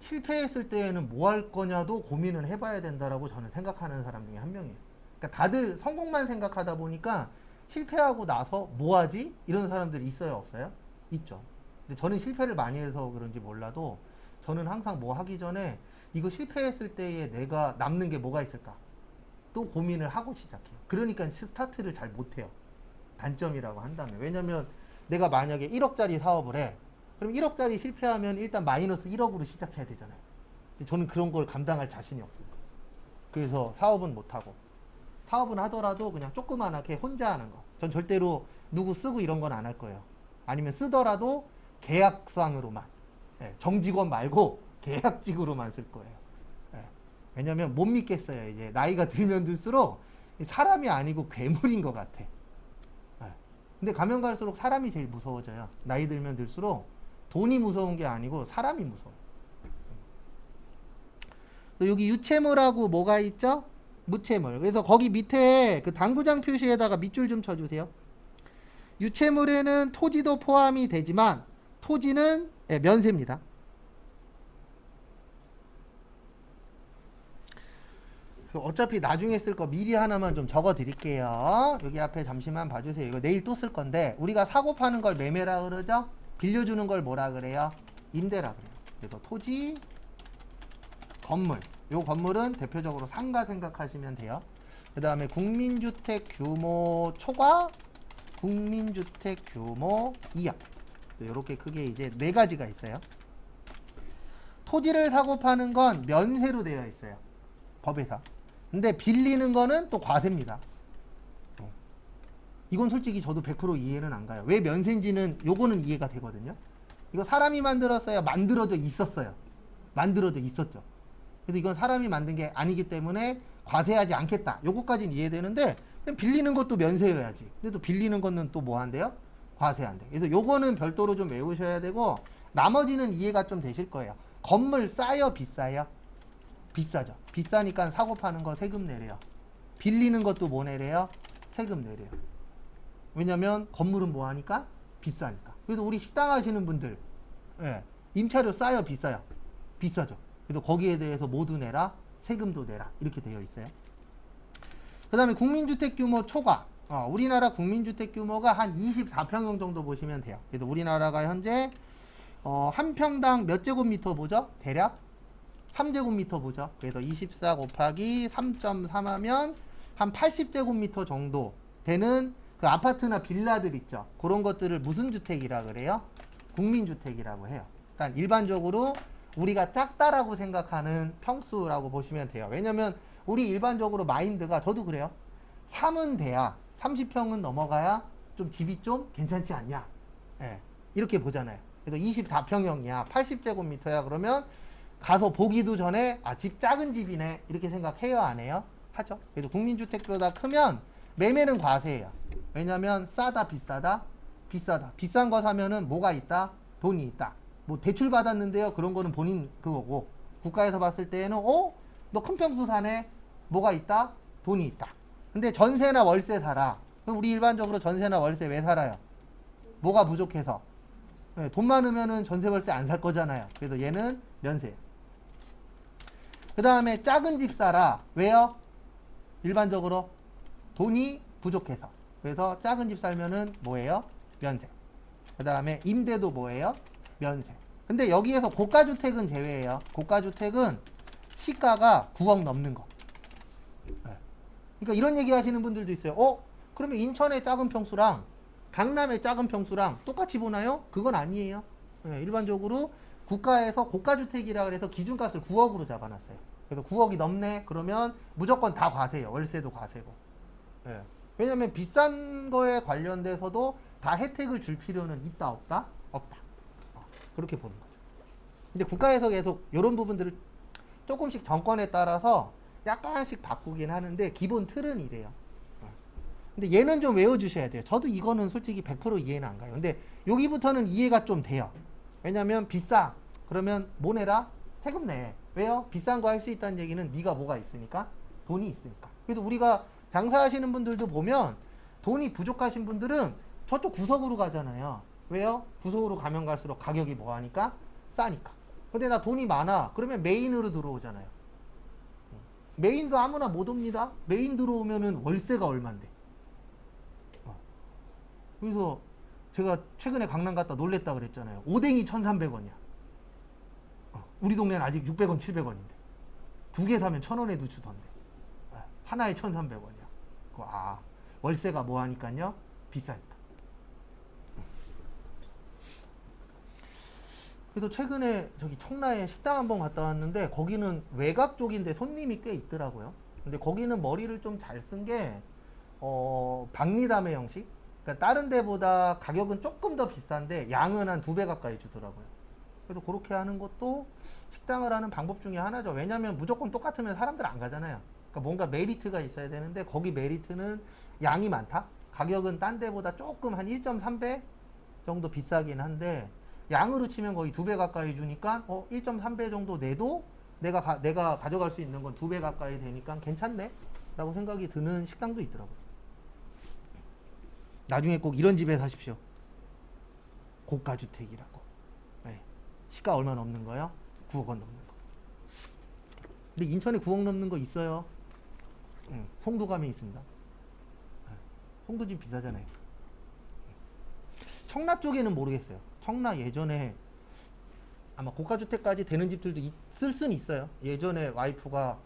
실패했을 때에는 뭐 할 거냐도 고민을 해봐야 된다라고 저는 생각하는 사람 중에 한 명이에요. 그러니까 다들 성공만 생각하다 보니까 실패하고 나서 뭐 하지? 이런 사람들이 있어요, 없어요? 있죠. 근데 저는 실패를 많이 해서 그런지 몰라도 저는 항상 뭐 하기 전에 이거 실패했을 때에 내가 남는 게 뭐가 있을까? 또 고민을 하고 시작해요. 그러니까 스타트를 잘 못해요. 단점이라고 한다면. 왜냐면 내가 만약에 1억짜리 사업을 해. 그럼 1억짜리 실패하면 일단 마이너스 1억으로 시작해야 되잖아요. 근데 저는 그런 걸 감당할 자신이 없어요. 그래서 사업은 못하고. 사업은 하더라도 그냥 조그만하게 혼자 하는 거. 전 절대로 누구 쓰고 이런 건 안 할 거예요. 아니면 쓰더라도 계약상으로만. 정직원 말고 계약직으로만 쓸 거예요. 왜냐면 못 믿겠어요. 이제 나이가 들면 들수록 사람이 아니고 괴물인 것 같아. 근데 가면 갈수록 사람이 제일 무서워져요. 나이 들면 들수록 돈이 무서운 게 아니고 사람이 무서워요. 여기 유채물하고 뭐가 있죠? 무채물. 그래서 거기 밑에 그 당구장 표시에다가 밑줄 좀 쳐주세요. 유채물에는 토지도 포함이 되지만 토지는 면세입니다. 어차피 나중에 쓸 거 미리 하나만 좀 적어 드릴게요. 여기 앞에 잠시만 봐주세요. 이거 내일 또 쓸 건데 우리가 사고 파는 걸 매매라 그러죠? 빌려주는 걸 뭐라 그래요? 임대라 그래요. 그래서 토지, 건물. 요 건물은 대표적으로 상가 생각하시면 돼요. 그 다음에 국민주택 규모 초과, 국민주택 규모 이하. 이렇게 크게 이제 네 가지가 있어요. 토지를 사고 파는 건 면세로 되어 있어요. 법에서. 근데 빌리는 거는 또 과세입니다. 이건 솔직히 저도 100% 이해는 안 가요. 왜 면세인지는 요거는 이해가 되거든요. 이거 사람이 만들었어요? 만들어져 있었어요? 만들어져 있었죠. 그래서 이건 사람이 만든 게 아니기 때문에 과세하지 않겠다. 요거까지는 이해되는데 빌리는 것도 면세여야지. 근데 또 빌리는 거는 또 뭐 한대요? 과세한대. 그래서 요거는 별도로 좀 외우셔야 되고 나머지는 이해가 좀 되실 거예요. 건물 싸요? 비싸요? 비싸죠. 비싸니까 사고 파는 거 세금 내래요. 빌리는 것도 뭐 내래요? 세금 내래요. 왜냐면 건물은 뭐 하니까? 비싸니까. 그래서 우리 식당 하시는 분들 임차료 싸요? 비싸요? 비싸죠. 그래서 거기에 대해서 모두 내라? 세금도 내라. 이렇게 되어 있어요. 그 다음에 국민주택 규모 초과. 우리나라 국민주택 규모가 한 24평형 정도 보시면 돼요. 그래서 우리나라가 현재 한 평당 몇 제곱미터 보죠? 대략 3제곱미터 보죠. 그래서 24 곱하기 3.3 하면 한 80제곱미터 정도 되는 그 아파트나 빌라들 있죠. 그런 것들을 무슨 주택이라 그래요? 국민주택이라고 해요. 그러니까 일반적으로 우리가 작다라고 생각하는 평수라고 보시면 돼요. 왜냐면 우리 일반적으로 마인드가 저도 그래요. 3은 돼야 30평은 넘어가야 좀 집이 좀 괜찮지 않냐. 이렇게 보잖아요. 그래서 24평형이야. 80제곱미터야. 그러면 가서 보기도 전에 집 작은 집이네. 이렇게 생각해요? 안 해요? 하죠. 그래서 국민주택보다 크면 매매는 과세예요. 왜냐면 싸다 비싸다? 비싸다. 비싼 거 사면은 뭐가 있다? 돈이 있다. 뭐 대출 받았는데요. 그런 거는 본인 그거고 국가에서 봤을 때에는 너 큰 평수 사네. 뭐가 있다? 돈이 있다. 근데 전세나 월세 살아. 그럼 우리 일반적으로 전세나 월세 왜 살아요? 뭐가 부족해서. 돈 많으면은 전세 월세 안 살 거잖아요. 그래서 얘는 면세. 그 다음에 작은 집 살아. 왜요? 일반적으로 돈이 부족해서. 그래서 작은 집 살면은 뭐예요? 면세. 그 다음에 임대도 뭐예요? 면세. 근데 여기에서 고가주택은 제외예요. 고가주택은 시가가 9억 넘는 거. 그러니까 이런 얘기 하시는 분들도 있어요. 그러면 인천의 작은 평수랑 강남의 작은 평수랑 똑같이 보나요? 그건 아니에요. 일반적으로 국가에서 고가주택이라 그래서 기준값을 9억으로 잡아놨어요. 그래서 9억이 넘네? 그러면 무조건 다 과세예요. 월세도 과세고. 왜냐면 비싼 거에 관련돼서도 다 혜택을 줄 필요는 있다 없다? 없다. 그렇게 보는 거죠. 근데 국가에서 계속 이런 부분들을 조금씩 정권에 따라서 약간씩 바꾸긴 하는데 기본 틀은 이래요. 근데 얘는 좀 외워주셔야 돼요. 저도 이거는 솔직히 100% 이해는 안 가요. 근데 여기부터는 이해가 좀 돼요. 왜냐면 비싸. 그러면 뭐 내라? 세금 내. 왜요? 비싼 거 할 수 있다는 얘기는 네가 뭐가 있으니까? 돈이 있으니까. 그래도 우리가 장사하시는 분들도 보면 돈이 부족하신 분들은 저쪽 구석으로 가잖아요. 왜요? 부속으로 가면 갈수록 가격이 뭐하니까? 싸니까. 근데 나 돈이 많아. 그러면 메인으로 들어오잖아요. 메인도 아무나 못 옵니다. 메인 들어오면은 월세가 얼만데. 그래서 제가 최근에 강남 갔다 놀랬다 그랬잖아요. 오뎅이 1,300원이야. 우리 동네는 아직 600원, 700원인데. 두 개 사면 1,000원에도 주던데. 하나에 1,300원이야. 월세가 뭐 하니까요? 비싸니까. 그래서 최근에 저기 청라에 식당 한번 갔다 왔는데 거기는 외곽 쪽인데 손님이 꽤 있더라고요. 근데 거기는 머리를 좀 잘 쓴 게 박리담의 형식. 그러니까 다른 데보다 가격은 조금 더 비싼데 양은 한 2배 가까이 주더라고요. 그래서 그렇게 하는 것도 식당을 하는 방법 중에 하나죠. 왜냐면 무조건 똑같으면 사람들 안 가잖아요. 그러니까 뭔가 메리트가 있어야 되는데 거기 메리트는 양이 많다. 가격은 딴 데보다 조금 한 1.3배 정도 비싸긴 한데 양으로 치면 거의 2배 가까이 주니까 1.3배 정도 내도 내가 가져갈 수 있는 건 2배 가까이 되니까 괜찮네 라고 생각이 드는 식당도 있더라고요. 나중에 꼭 이런 집에 사십시오. 고가주택이라고. 네. 시가 얼마 넘는 거요? 9억 원 넘는 거. 근데 인천에 9억 넘는 거 있어요. 송도 가면 있습니다. 송도 집 비싸잖아요. 청라 쪽에는 모르겠어요. 청라 예전에 아마 고가주택까지 되는 집들도 있을 수는 있어요. 예전에 와이프가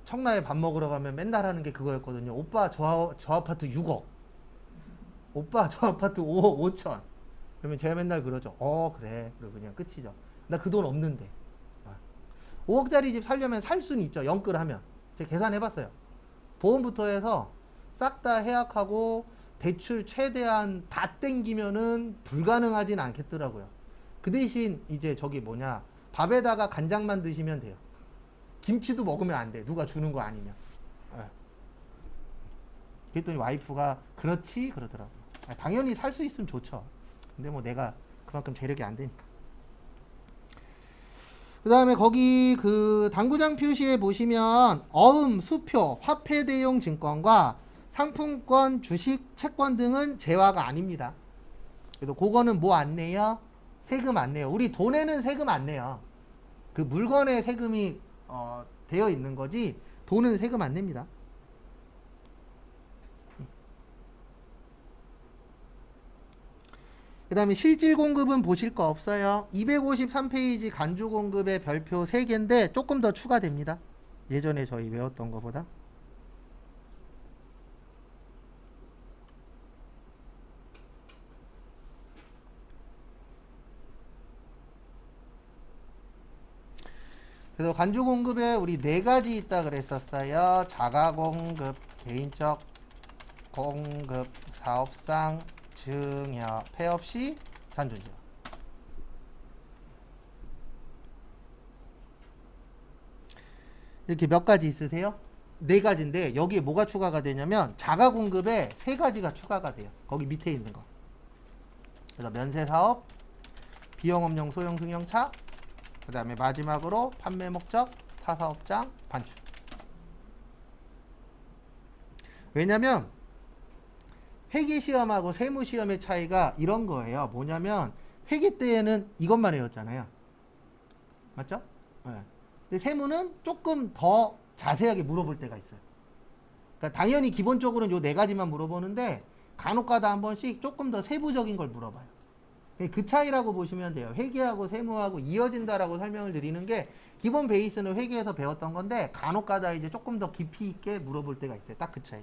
청라에 밥 먹으러 가면 맨날 하는 게 그거였거든요. 오빠 저 아파트 6억. 오빠 저 아파트 5억 5천. 그러면 제가 맨날 그러죠. 그래. 그리고 그냥 끝이죠. 나 그 돈 없는데. 5억짜리 집 살려면 살 수는 있죠. 영끌하면. 제가 계산해봤어요. 보험부터 해서 싹 다 해약하고 대출 최대한 다 땡기면은 불가능하진 않겠더라고요. 그 대신 이제 밥에다가 간장만 드시면 돼요. 김치도 먹으면 안 돼. 누가 주는 거 아니면. 그랬더니 와이프가 그렇지 그러더라고요. 당연히 살 수 있으면 좋죠. 근데 뭐 내가 그만큼 재력이 안 되니까. 그 다음에 거기 그 당구장 표시에 보시면 수표, 화폐 대용 증권과 상품권, 주식, 채권 등은 제외가 아닙니다. 그래서 그거는 뭐 안 내요? 세금 안 내요. 우리 돈에는 세금 안 내요. 그 물건에 세금이 되어 있는 거지 돈은 세금 안 냅니다. 그 다음에 실질 공급은 보실 거 없어요. 253페이지 간주 공급의 별표 3개인데 조금 더 추가됩니다. 예전에 저희 외웠던 것보다. 그래서 간주 공급에 우리 4가지 있다 그랬었어요. 자가 공급, 개인적 공급, 사업상 증여, 폐업 시 잔존지와. 이렇게 몇 가지 있으세요? 4가지인데 여기에 뭐가 추가가 되냐면 자가 공급에 3가지가 추가가 돼요. 거기 밑에 있는 거. 그래서 면세사업, 비영업용 소형 승용차, 그 다음에 마지막으로 판매 목적, 타사업장, 반출. 왜냐면 회계시험하고 세무시험의 차이가 이런 거예요. 뭐냐면 회계 때에는 이것만 외웠잖아요. 맞죠? 네. 근데 세무는 조금 더 자세하게 물어볼 때가 있어요. 그러니까 당연히 기본적으로는 요 4가지만 물어보는데 간혹가다 한 번씩 조금 더 세부적인 걸 물어봐요. 그 차이라고 보시면 돼요. 회계하고 세무하고 이어진다라고 설명을 드리는 게 기본 베이스는 회계에서 배웠던 건데 간혹가다 이제 조금 더 깊이 있게 물어볼 때가 있어요. 딱 그 차이.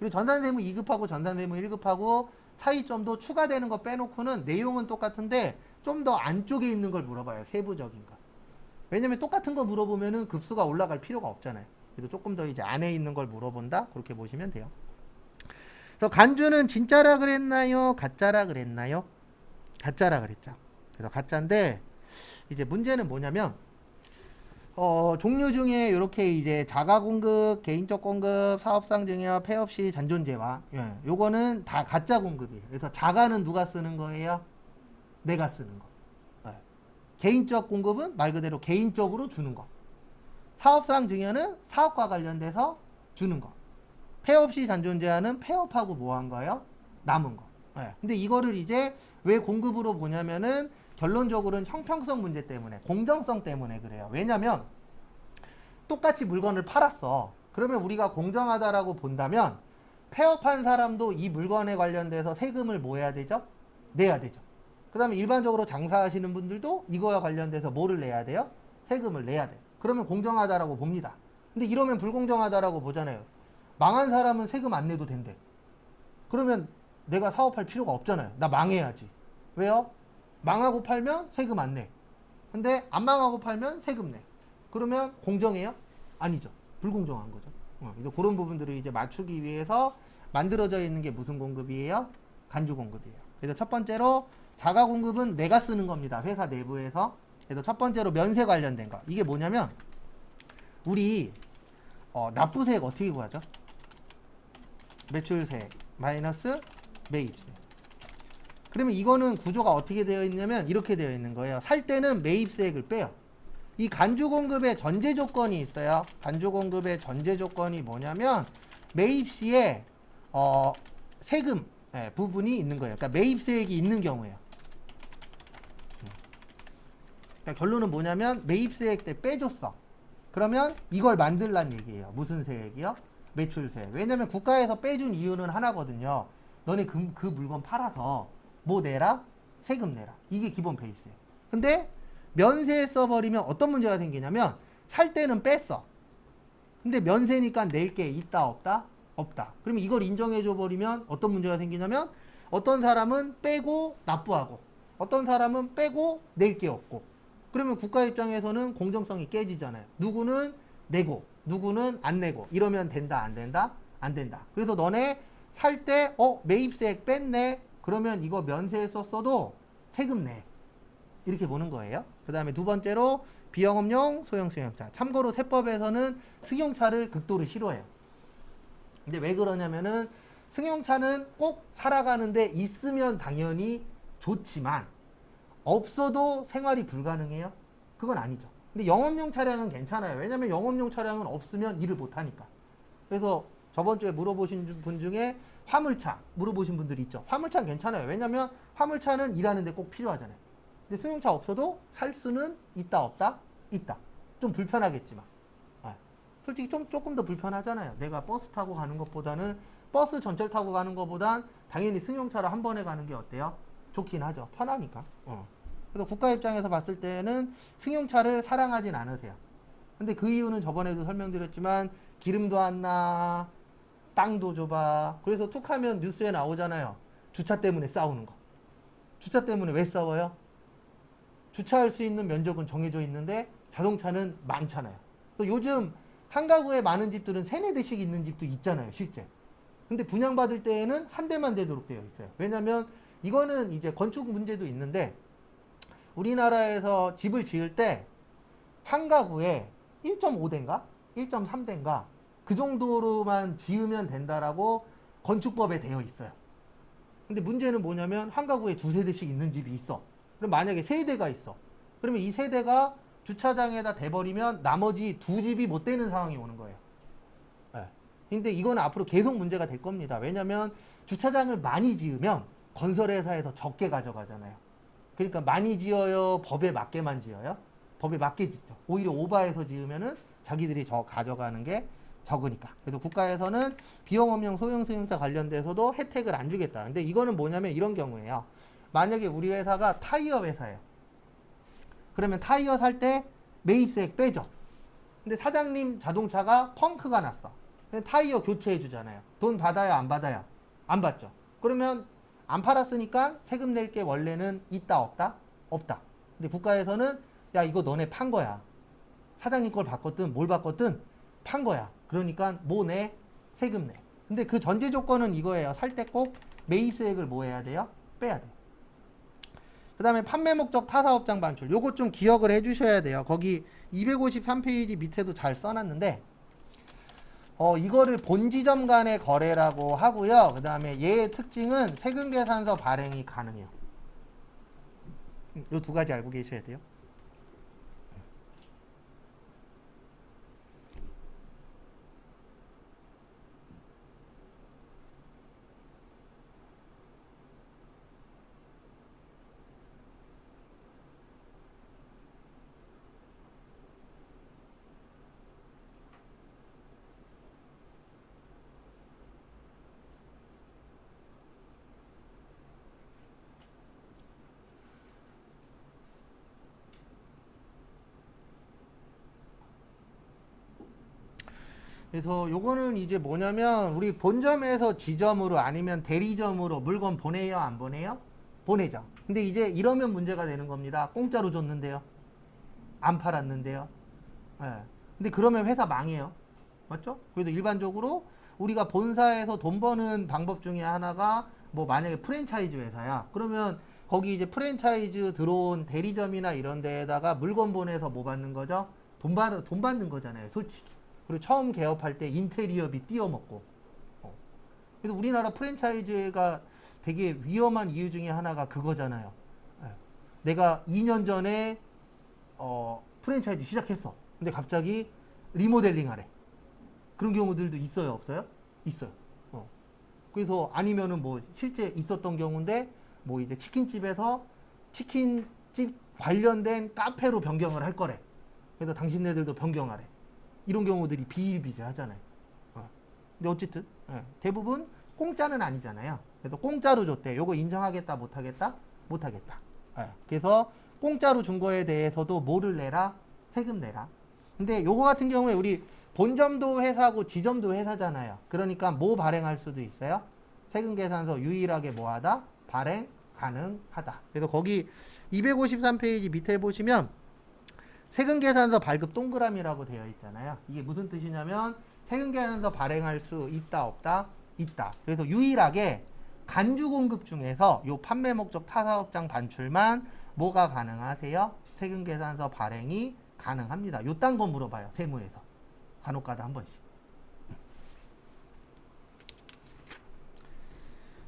그리고 전산세무 2급하고 전산세무 1급하고 차이점도 추가되는 거 빼놓고는 내용은 똑같은데 좀 더 안쪽에 있는 걸 물어봐요. 세부적인 거. 왜냐면 똑같은 거 물어보면은 급수가 올라갈 필요가 없잖아요. 그래서 조금 더 이제 안에 있는 걸 물어본다. 그렇게 보시면 돼요. 그래서 간주는 진짜라 그랬나요? 가짜라 그랬나요? 가짜라 그랬죠. 그래서 가짜인데 이제 문제는 뭐냐면 종류 중에 이렇게 이제 자가 공급, 개인적 공급, 사업상 증여, 폐업 시 잔존재화, 요거는 다 가짜 공급이에요. 그래서 자가는 누가 쓰는 거예요? 내가 쓰는 거. 개인적 공급은 말 그대로 개인적으로 주는 거. 사업상 증여는 사업과 관련돼서 주는 거. 폐업 시 잔존재화는 폐업하고 뭐 한 거예요? 남은 거. 근데 이거를 이제 왜 공급으로 보냐면은 결론적으로는 형평성 문제 때문에, 공정성 때문에 그래요. 왜냐면 똑같이 물건을 팔았어. 그러면 우리가 공정하다라고 본다면 폐업한 사람도 이 물건에 관련돼서 세금을 뭐 해야 되죠? 내야 되죠. 그 다음에 일반적으로 장사하시는 분들도 이거와 관련돼서 뭐를 내야 돼요? 세금을 내야 돼. 그러면 공정하다라고 봅니다. 근데 이러면 불공정하다라고 보잖아요. 망한 사람은 세금 안 내도 된대. 그러면 내가 사업할 필요가 없잖아요. 나 망해야지. 왜요? 망하고 팔면 세금 안 내. 근데 안 망하고 팔면 세금 내. 그러면 공정해요? 아니죠. 불공정한 거죠. 그래서 그런 부분들을 이제 맞추기 위해서 만들어져 있는 게 무슨 공급이에요? 간주 공급이에요. 그래서 첫 번째로 자가 공급은 내가 쓰는 겁니다. 회사 내부에서. 그래서 첫 번째로 면세 관련된 거. 이게 뭐냐면 우리 납부세액 어떻게 구하죠? 매출세액 마이너스 매입세. 그러면 이거는 구조가 어떻게 되어 있냐면 이렇게 되어 있는 거예요. 살 때는 매입세액을 빼요. 이 간주 공급의 전제 조건이 있어요. 간주 공급의 전제 조건이 뭐냐면 매입 시에 세금 부분이 있는 거예요. 그러니까 매입세액이 있는 경우예요. 그러니까 결론은 뭐냐면 매입세액 때 빼줬어. 그러면 이걸 만들란 얘기예요. 무슨 세액이요? 매출세액. 왜냐면 국가에서 빼준 이유는 하나거든요. 너네 그 물건 팔아서 뭐 내라? 세금 내라. 이게 기본 베이스예요. 근데 면세에 써버리면 어떤 문제가 생기냐면 살 때는 뺐어. 근데 면세니까 낼 게 있다 없다? 없다. 그러면 이걸 인정해줘 버리면 어떤 문제가 생기냐면 어떤 사람은 빼고 납부하고 어떤 사람은 빼고 낼 게 없고 그러면 국가 입장에서는 공정성이 깨지잖아요. 누구는 내고 누구는 안 내고 이러면 된다 안 된다? 안 된다. 그래서 너네 살 때 매입세액 뺐네. 그러면 이거 면세에 썼어도 세금 내. 이렇게 보는 거예요. 그 다음에 두 번째로 비영업용 소형 승용차. 참고로 세법에서는 승용차를 극도로 싫어해요. 근데 왜 그러냐면은 승용차는 꼭 살아가는데 있으면 당연히 좋지만 없어도 생활이 불가능해요? 그건 아니죠. 근데 영업용 차량은 괜찮아요. 왜냐면 영업용 차량은 없으면 일을 못하니까. 그래서 저번 주에 물어보신 분 중에 화물차 물어보신 분들이 있죠. 화물차는 괜찮아요. 왜냐면 화물차는 일하는데 꼭 필요하잖아요. 근데 승용차 없어도 살 수는 있다 없다? 있다. 좀 불편하겠지만 솔직히 조금 더 불편하잖아요. 내가 버스 타고 가는 것보다는 버스 전철 타고 가는 것보단 당연히 승용차로 한 번에 가는 게 어때요? 좋긴 하죠. 편하니까. 그래서 국가 입장에서 봤을 때는 승용차를 사랑하진 않으세요. 근데 그 이유는 저번에도 설명드렸지만 기름도 안 나, 땅도 좁아. 그래서 툭 하면 뉴스에 나오잖아요. 주차 때문에 싸우는 거. 주차 때문에 왜 싸워요? 주차할 수 있는 면적은 정해져 있는데 자동차는 많잖아요. 그래서 요즘 한 가구에 많은 집들은 3-4대씩 있는 집도 있잖아요, 실제. 근데 분양받을 때에는 한 대만 되도록 되어 있어요. 왜냐면 이거는 이제 건축 문제도 있는데 우리나라에서 집을 지을 때 한 가구에 1.5대인가? 1.3대인가? 그 정도로만 지으면 된다라고 건축법에 되어 있어요. 근데 문제는 뭐냐면 한 가구에 2-3대씩 있는 집이 있어. 그럼 만약에 3대가 있어. 그러면 이 3대가 주차장에다 대버리면 나머지 2집이 못 되는 상황이 오는 거예요. 근데 이거는 앞으로 계속 문제가 될 겁니다. 왜냐면 주차장을 많이 지으면 건설회사에서 적게 가져가잖아요. 그러니까 많이 지어요? 법에 맞게만 지어요? 법에 맞게 짓죠. 오히려 오버해서 지으면은 자기들이 가져가는 게 적으니까. 그래서 국가에서는 비영업용 소형 승용차 관련돼서도 혜택을 안 주겠다. 근데 이거는 뭐냐면 이런 경우에요. 만약에 우리 회사가 타이어 회사예요. 그러면 타이어 살 때 매입세액 빼죠. 근데 사장님 자동차가 펑크가 났어. 타이어 교체해 주잖아요. 돈 받아요, 안 받아요? 안 받죠. 그러면 안 팔았으니까 세금 낼 게 원래는 있다 없다? 없다. 근데 국가에서는 야 이거 너네 판 거야. 사장님 걸 바꿨든 뭘 바꿨든 판 거야. 그러니까 뭐 내? 세금 내. 근데 그 전제 조건은 이거예요. 살 때 꼭 매입세액을 뭐 해야 돼요? 빼야 돼. 그 다음에 판매 목적 타사업장 반출. 요거 좀 기억을 해 주셔야 돼요. 거기 253페이지 밑에도 잘 써놨는데 이거를 본지점 간의 거래라고 하고요. 그 다음에 얘의 특징은 세금계산서 발행이 가능해요. 요 두 가지 알고 계셔야 돼요. 그래서 요거는 이제 뭐냐면 우리 본점에서 지점으로 아니면 대리점으로 물건 보내요, 안 보내요? 보내죠. 근데 이제 이러면 문제가 되는 겁니다. 공짜로 줬는데요. 안 팔았는데요. 예. 근데 그러면 회사 망해요. 맞죠? 그래서 일반적으로 우리가 본사에서 돈 버는 방법 중에 하나가 뭐 만약에 프랜차이즈 회사야. 그러면 거기 이제 프랜차이즈 들어온 대리점이나 이런 데에다가 물건 보내서 뭐 받는 거죠? 돈 받는 거잖아요. 솔직히. 그리고 처음 개업할 때 인테리어비 띄워먹고. 그래서 우리나라 프랜차이즈가 되게 위험한 이유 중에 하나가 그거잖아요. 예. 내가 2년 전에 프랜차이즈 시작했어. 근데 갑자기 리모델링 하래. 그런 경우들도 있어요, 없어요? 있어요. 그래서 아니면은 뭐 실제 있었던 경우인데 뭐 이제 치킨집에서 치킨집 관련된 카페로 변경을 할 거래. 그래서 당신네들도 변경하래. 이런 경우들이 비일비재하잖아요. 근데 어쨌든 대부분 공짜는 아니잖아요. 그래서 공짜로 줬대. 요거 인정하겠다, 못하겠다? 못하겠다. 그래서 공짜로 준 거에 대해서도 뭐를 내라? 세금 내라. 근데 요거 같은 경우에 우리 본점도 회사고 지점도 회사잖아요. 그러니까 뭐 발행할 수도 있어요? 세금계산서 유일하게 뭐하다? 발행 가능하다. 그래서 거기 253페이지 밑에 보시면 세금계산서 발급 동그라미라고 되어 있잖아요. 이게 무슨 뜻이냐면 세금계산서 발행할 수 있다 없다? 있다. 그래서 유일하게 간주공급 중에서 요 판매 목적 타사업장 반출만 뭐가 가능하세요? 세금계산서 발행이 가능합니다. 요딴 거 물어봐요. 세무에서. 간혹가다 한 번씩.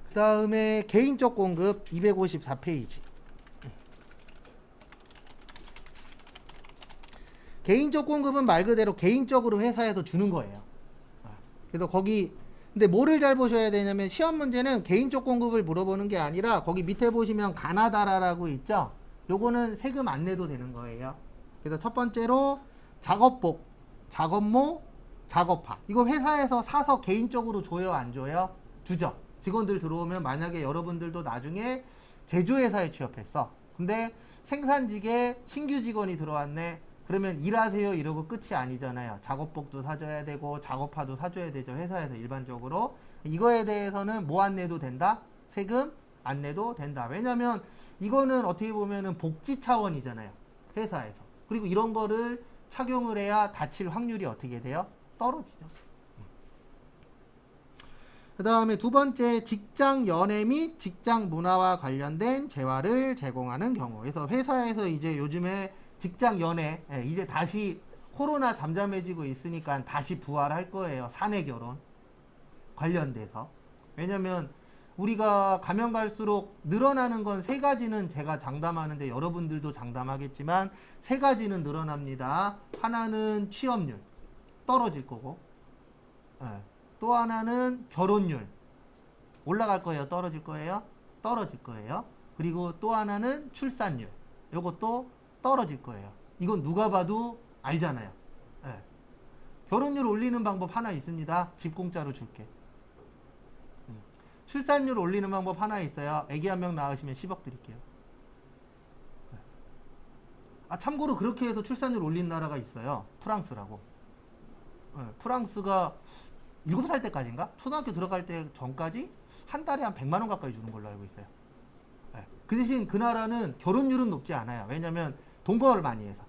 그 다음에 개인적 공급 254페이지. 개인적 공급은 말 그대로 개인적으로 회사에서 주는 거예요. 그래서 거기 근데 뭐를 잘 보셔야 되냐면 시험 문제는 개인적 공급을 물어보는 게 아니라 거기 밑에 보시면 가나다라라고 있죠. 요거는 세금 안 내도 되는 거예요. 그래서 첫 번째로 작업복, 작업모, 작업화. 이거 회사에서 사서 개인적으로 줘요, 안 줘요? 주죠. 직원들 들어오면 만약에 여러분들도 나중에 제조회사에 취업했어. 근데 생산직에 신규 직원이 들어왔네. 그러면 일하세요 이러고 끝이 아니잖아요. 작업복도 사줘야 되고 작업화도 사줘야 되죠. 회사에서 일반적으로. 이거에 대해서는 뭐 안 내도 된다? 세금 안 내도 된다. 왜냐면 이거는 어떻게 보면은 복지 차원이잖아요. 회사에서. 그리고 이런 거를 착용을 해야 다칠 확률이 어떻게 돼요? 떨어지죠. 그 다음에 두 번째, 직장 연예 및 직장 문화와 관련된 재화를 제공하는 경우. 그래서 회사에서 이제 요즘에 직장 연예, 이제 다시 코로나 잠잠해지고 있으니까 다시 부활할 거예요. 사내 결혼 관련돼서. 왜냐면 우리가 가면 갈수록 늘어나는 건 세 가지는 제가 장담하는데 여러분들도 장담하겠지만 세 가지는 늘어납니다. 하나는 취업률 떨어질 거고, 또 하나는 결혼율 올라갈 거예요, 떨어질 거예요? 떨어질 거예요. 그리고 또 하나는 출산율, 요것도 떨어질 거예요. 이건 누가 봐도 알잖아요. 결혼율 올리는 방법 하나 있습니다. 집 공짜로 줄게. 출산율 올리는 방법 하나 있어요. 애기 한 명 낳으시면 10억 드릴게요. 참고로 그렇게 해서 출산율 올린 나라가 있어요. 프랑스라고. 프랑스가 7살 때까지인가? 초등학교 들어갈 때 전까지 한 달에 한 100만 원 가까이 주는 걸로 알고 있어요. 그 대신 그 나라는 결혼율은 높지 않아요. 왜냐면 동거를 많이 해서.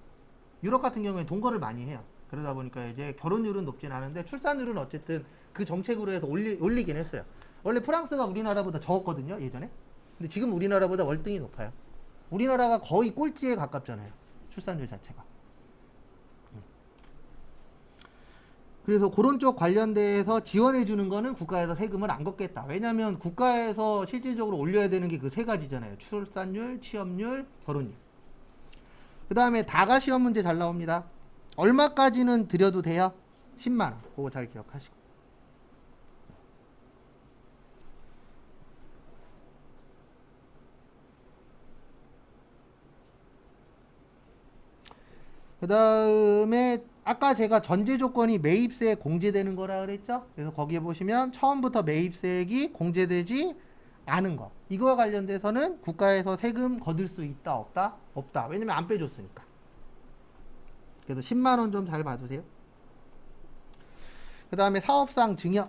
유럽 같은 경우에 동거를 많이 해요. 그러다 보니까 이제 결혼율은 높진 않은데 출산율은 어쨌든 그 정책으로 해서 올리긴 했어요. 원래 프랑스가 우리나라보다 적었거든요, 예전에. 근데 지금 우리나라보다 월등히 높아요. 우리나라가 거의 꼴찌에 가깝잖아요, 출산율 자체가. 그래서 그런 쪽 관련돼서 지원해 주는 거는 국가에서 세금을 안 걷겠다. 왜냐면 국가에서 실질적으로 올려야 되는 게 그 세 가지잖아요. 출산율, 취업률, 결혼율. 그 다음에 다가 시험 문제 잘 나옵니다. 얼마까지는 드려도 돼요? 10만 원. 그거 잘 기억하시고. 그 다음에 아까 제가 전제 조건이 매입세 공제되는 거라 그랬죠? 그래서 거기에 보시면 처음부터 매입세액이 공제되지 않은 거. 이거와 관련돼서는 국가에서 세금 거둘 수 있다, 없다? 없다. 왜냐면 안 빼줬으니까. 그래서 10만 원 좀 잘 봐주세요. 그 그 다음에 사업상 증여.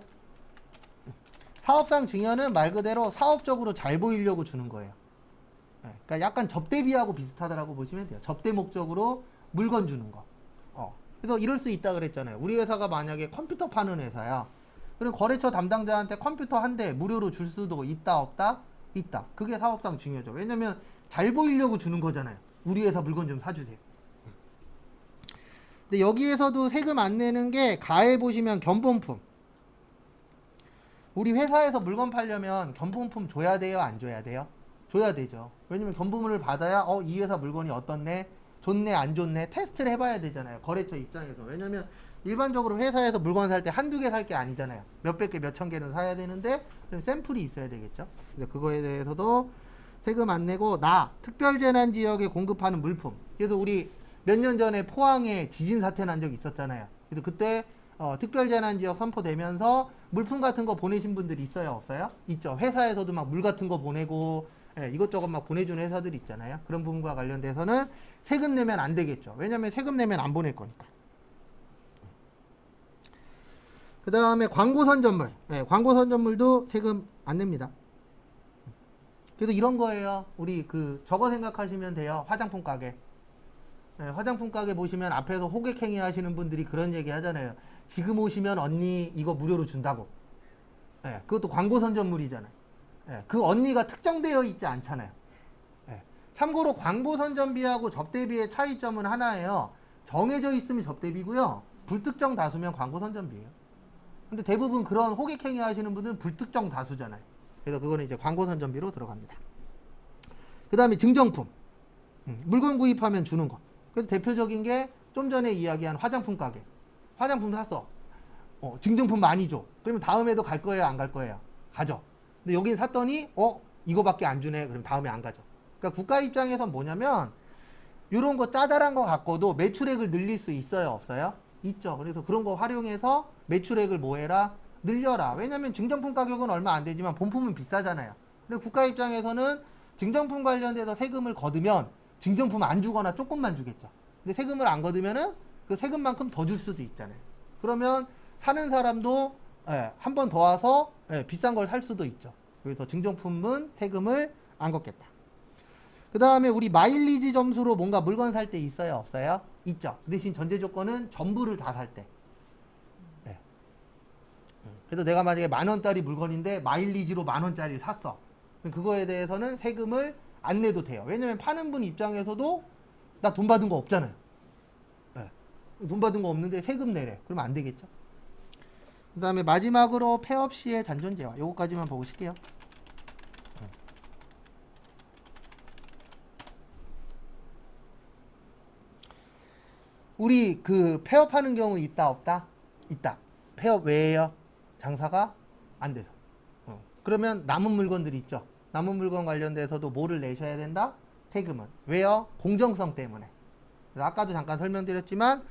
사업상 증여는 말 그대로 사업적으로 잘 보이려고 주는 거예요. 그러니까 약간 접대비하고 비슷하다라고 보시면 돼요. 접대 목적으로 물건 주는 거. 그래서 이럴 수 있다 그랬잖아요. 우리 회사가 만약에 컴퓨터 파는 회사야. 그럼 거래처 담당자한테 컴퓨터 한 대 무료로 줄 수도 있다 없다? 있다. 그게 사업상 증여죠. 왜냐면 잘 보이려고 주는 거잖아요. 우리 회사 물건 좀 사주세요. 근데 여기에서도 세금 안 내는 게 가에 보시면 견본품. 우리 회사에서 물건 팔려면 견본품 줘야 돼요? 안 줘야 돼요? 줘야 되죠. 왜냐면 견본물을 받아야 이 회사 물건이 어떻네? 좋네? 안 좋네? 테스트를 해봐야 되잖아요. 거래처 입장에서. 왜냐면 일반적으로 회사에서 물건 살 때 한두 개 살 게 아니잖아요. 몇백 개, 몇천 개는 사야 되는데 샘플이 있어야 되겠죠. 그래서 그거에 대해서도 세금 안 내고 특별재난지역에 공급하는 물품. 그래서 우리 몇 년 전에 포항에 지진 사태 난 적 있었잖아요. 그래서 그때 특별재난지역 선포되면서 물품 같은 거 보내신 분들이 있어요? 없어요? 있죠. 회사에서도 막 물 같은 거 보내고 이것저것 막 보내주는 회사들이 있잖아요. 그런 부분과 관련돼서는 세금 내면 안 되겠죠. 왜냐면 세금 내면 안 보낼 거니까. 그 다음에 광고 선전물. 광고 선전물도 세금 안 냅니다. 그래서 이런 거예요. 우리 저거 생각하시면 돼요. 화장품 가게. 화장품 가게 보시면 앞에서 호객행위 하시는 분들이 그런 얘기 하잖아요. 지금 오시면 언니 이거 무료로 준다고. 그것도 광고 선전물이잖아요. 그 언니가 특정되어 있지 않잖아요. 참고로 광고 선전비하고 접대비의 차이점은 하나예요. 정해져 있으면 접대비고요. 불특정 다수면 광고 선전비예요. 근데 대부분 그런 호객행위 하시는 분들은 불특정 다수잖아요. 그래서 그거는 이제 광고 선전비로 들어갑니다. 그 다음에 증정품. 물건 구입하면 주는 거. 그래서 대표적인 게 좀 전에 이야기한 화장품 가게. 화장품 샀어. 증정품 많이 줘. 그러면 다음에도 갈 거예요? 안 갈 거예요? 가죠. 근데 여기 샀더니 이거밖에 안 주네. 그럼 다음에 안 가죠. 그러니까 국가 입장에선 뭐냐면 이런 거 짜잘한 거 갖고도 매출액을 늘릴 수 있어요? 없어요? 있죠. 그래서 그런 거 활용해서 매출액을 뭐해라? 늘려라. 왜냐면 증정품 가격은 얼마 안 되지만 본품은 비싸잖아요. 근데 국가 입장에서는 증정품 관련돼서 세금을 거두면 증정품 안 주거나 조금만 주겠죠. 근데 세금을 안 거두면은 그 세금만큼 더 줄 수도 있잖아요. 그러면 사는 사람도 한 번 더 와서 비싼 걸 살 수도 있죠. 그래서 증정품은 세금을 안 걷겠다. 그 다음에 우리 마일리지 점수로 뭔가 물건 살 때 있어요? 없어요? 있죠. 그 대신 전제 조건은 전부를 다 살 때. 그래서 내가 만약에 10,000원짜리 물건인데 마일리지로 10,000원짜리를 샀어. 그럼 그거에 대해서는 세금을 안 내도 돼요. 왜냐면 파는 분 입장에서도 나 돈 받은 거 없잖아요. 돈 받은 거 없는데 세금 내래. 그러면 안 되겠죠. 그 다음에 마지막으로 폐업 시의 잔존재화. 요거까지만 보고 쉴게요. 우리 폐업하는 경우 있다 없다? 있다. 폐업 왜예요? 장사가 안 돼서. 그러면 남은 물건들이 있죠. 남은 물건 관련돼서도 뭐를 내셔야 된다? 세금은. 왜요? 공정성 때문에. 그래서 아까도 잠깐 설명드렸지만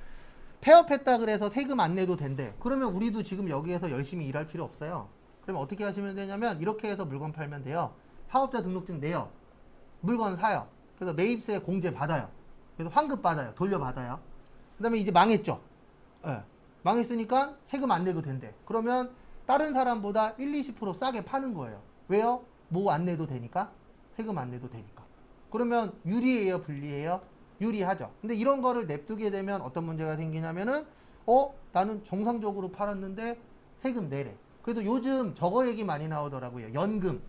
폐업했다 그래서 세금 안 내도 된대. 그러면 우리도 지금 여기에서 열심히 일할 필요 없어요. 그러면 어떻게 하시면 되냐면 이렇게 해서 물건 팔면 돼요. 사업자 등록증 내요. 물건 사요. 그래서 매입세 공제 받아요. 그래서 환급 받아요. 돌려받아요. 그 다음에 이제 망했죠. 망했으니까 세금 안 내도 된대. 그러면 다른 사람보다 1-20% 싸게 파는 거예요. 왜요? 뭐 안 내도 되니까? 세금 안 내도 되니까. 그러면 유리해요? 불리해요? 유리하죠. 근데 이런 거를 냅두게 되면 어떤 문제가 생기냐면은 나는 정상적으로 팔았는데 세금 내래. 그래서 요즘 저거 얘기 많이 나오더라고요. 연금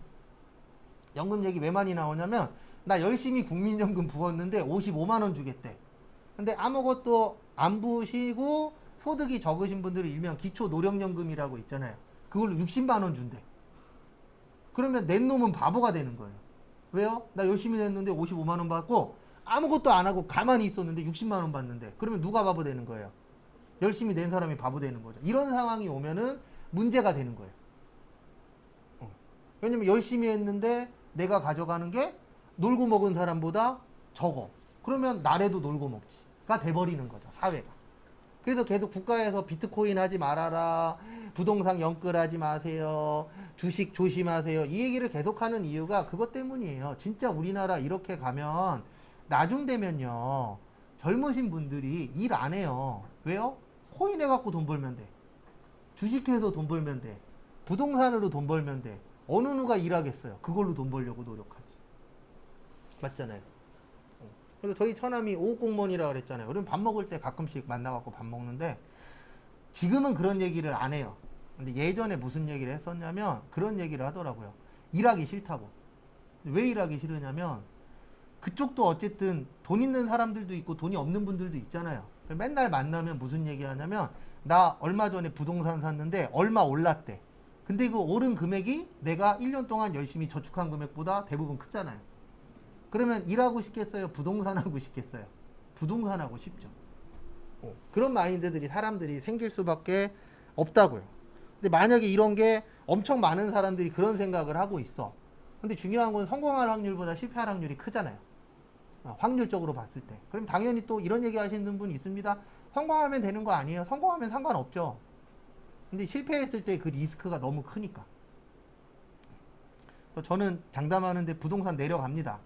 얘기 왜 많이 나오냐면 나 열심히 국민연금 부었는데 55만 원 주겠대. 근데 아무것도 안 부으시고 소득이 적으신 분들을 일명 기초노령연금이라고 있잖아요. 그걸로 60만 원 준대. 그러면 낸 놈은 바보가 되는 거예요. 왜요? 나 열심히 냈는데 55만 원 받고 아무것도 안 하고 가만히 있었는데 60만 원 받는데. 그러면 누가 바보 되는 거예요? 열심히 낸 사람이 바보 되는 거죠. 이런 상황이 오면은 문제가 되는 거예요. 왜냐면 열심히 했는데 내가 가져가는 게 놀고 먹은 사람보다 적어. 그러면 나래도 놀고 먹지가 돼버리는 거죠. 사회가. 그래서 계속 국가에서 비트코인 하지 말아라. 부동산 연끌하지 마세요. 주식 조심하세요. 이 얘기를 계속하는 이유가 그것 때문이에요. 진짜 우리나라 이렇게 가면 나중 되면요. 젊으신 분들이 일 안 해요. 왜요? 코인 해갖고 돈 벌면 돼. 주식해서 돈 벌면 돼. 부동산으로 돈 벌면 돼. 어느 누가 일하겠어요. 그걸로 돈 벌려고 노력하지. 맞잖아요. 그래서 저희 처남이 오후 공무원이라 그랬잖아요. 그럼 밥 먹을 때 가끔씩 만나갖고 밥 먹는데 지금은 그런 얘기를 안 해요. 근데 예전에 무슨 얘기를 했었냐면 그런 얘기를 하더라고요. 일하기 싫다고. 왜 일하기 싫으냐면 그쪽도 어쨌든 돈 있는 사람들도 있고 돈이 없는 분들도 있잖아요. 맨날 만나면 무슨 얘기 하냐면 나 얼마 전에 부동산 샀는데 얼마 올랐대. 근데 그 오른 금액이 내가 1년 동안 열심히 저축한 금액보다 대부분 크잖아요. 그러면 일하고 싶겠어요? 부동산 하고 싶겠어요? 부동산 하고 싶죠. 그런 마인드들이 사람들이 생길 수밖에 없다고요. 근데 만약에 이런 게 엄청 많은 사람들이 그런 생각을 하고 있어. 근데 중요한 건 성공할 확률보다 실패할 확률이 크잖아요. 확률적으로 봤을 때. 그럼 당연히 또 이런 얘기 하시는 분 있습니다. 성공하면 되는 거 아니에요? 성공하면 상관없죠. 근데 실패했을 때 그 리스크가 너무 크니까. 저는 장담하는데 부동산 내려갑니다.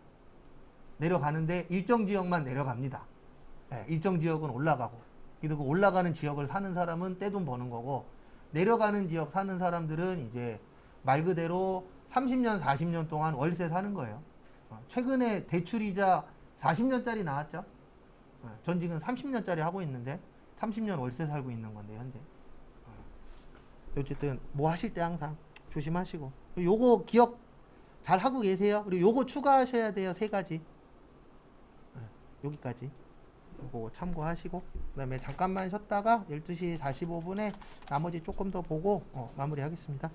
내려가는데 일정 지역만 내려갑니다. 네, 일정 지역은 올라가고. 그리고 올라가는 지역을 사는 사람은 떼돈 버는 거고, 내려가는 지역 사는 사람들은 이제 말 그대로 30년, 40년 동안 월세 사는 거예요. 최근에 대출이자 40년짜리 나왔죠. 전 지금 30년짜리 하고 있는데 30년 월세 살고 있는 건데 현재. 어쨌든 뭐 하실 때 항상 조심하시고, 요거 기억 잘 하고 계세요. 그리고 요거 추가하셔야 돼요. 3가지. 여기까지 요거 참고하시고, 그 다음에 잠깐만 쉬었다가 12시 45분에 나머지 조금 더 보고 마무리 하겠습니다.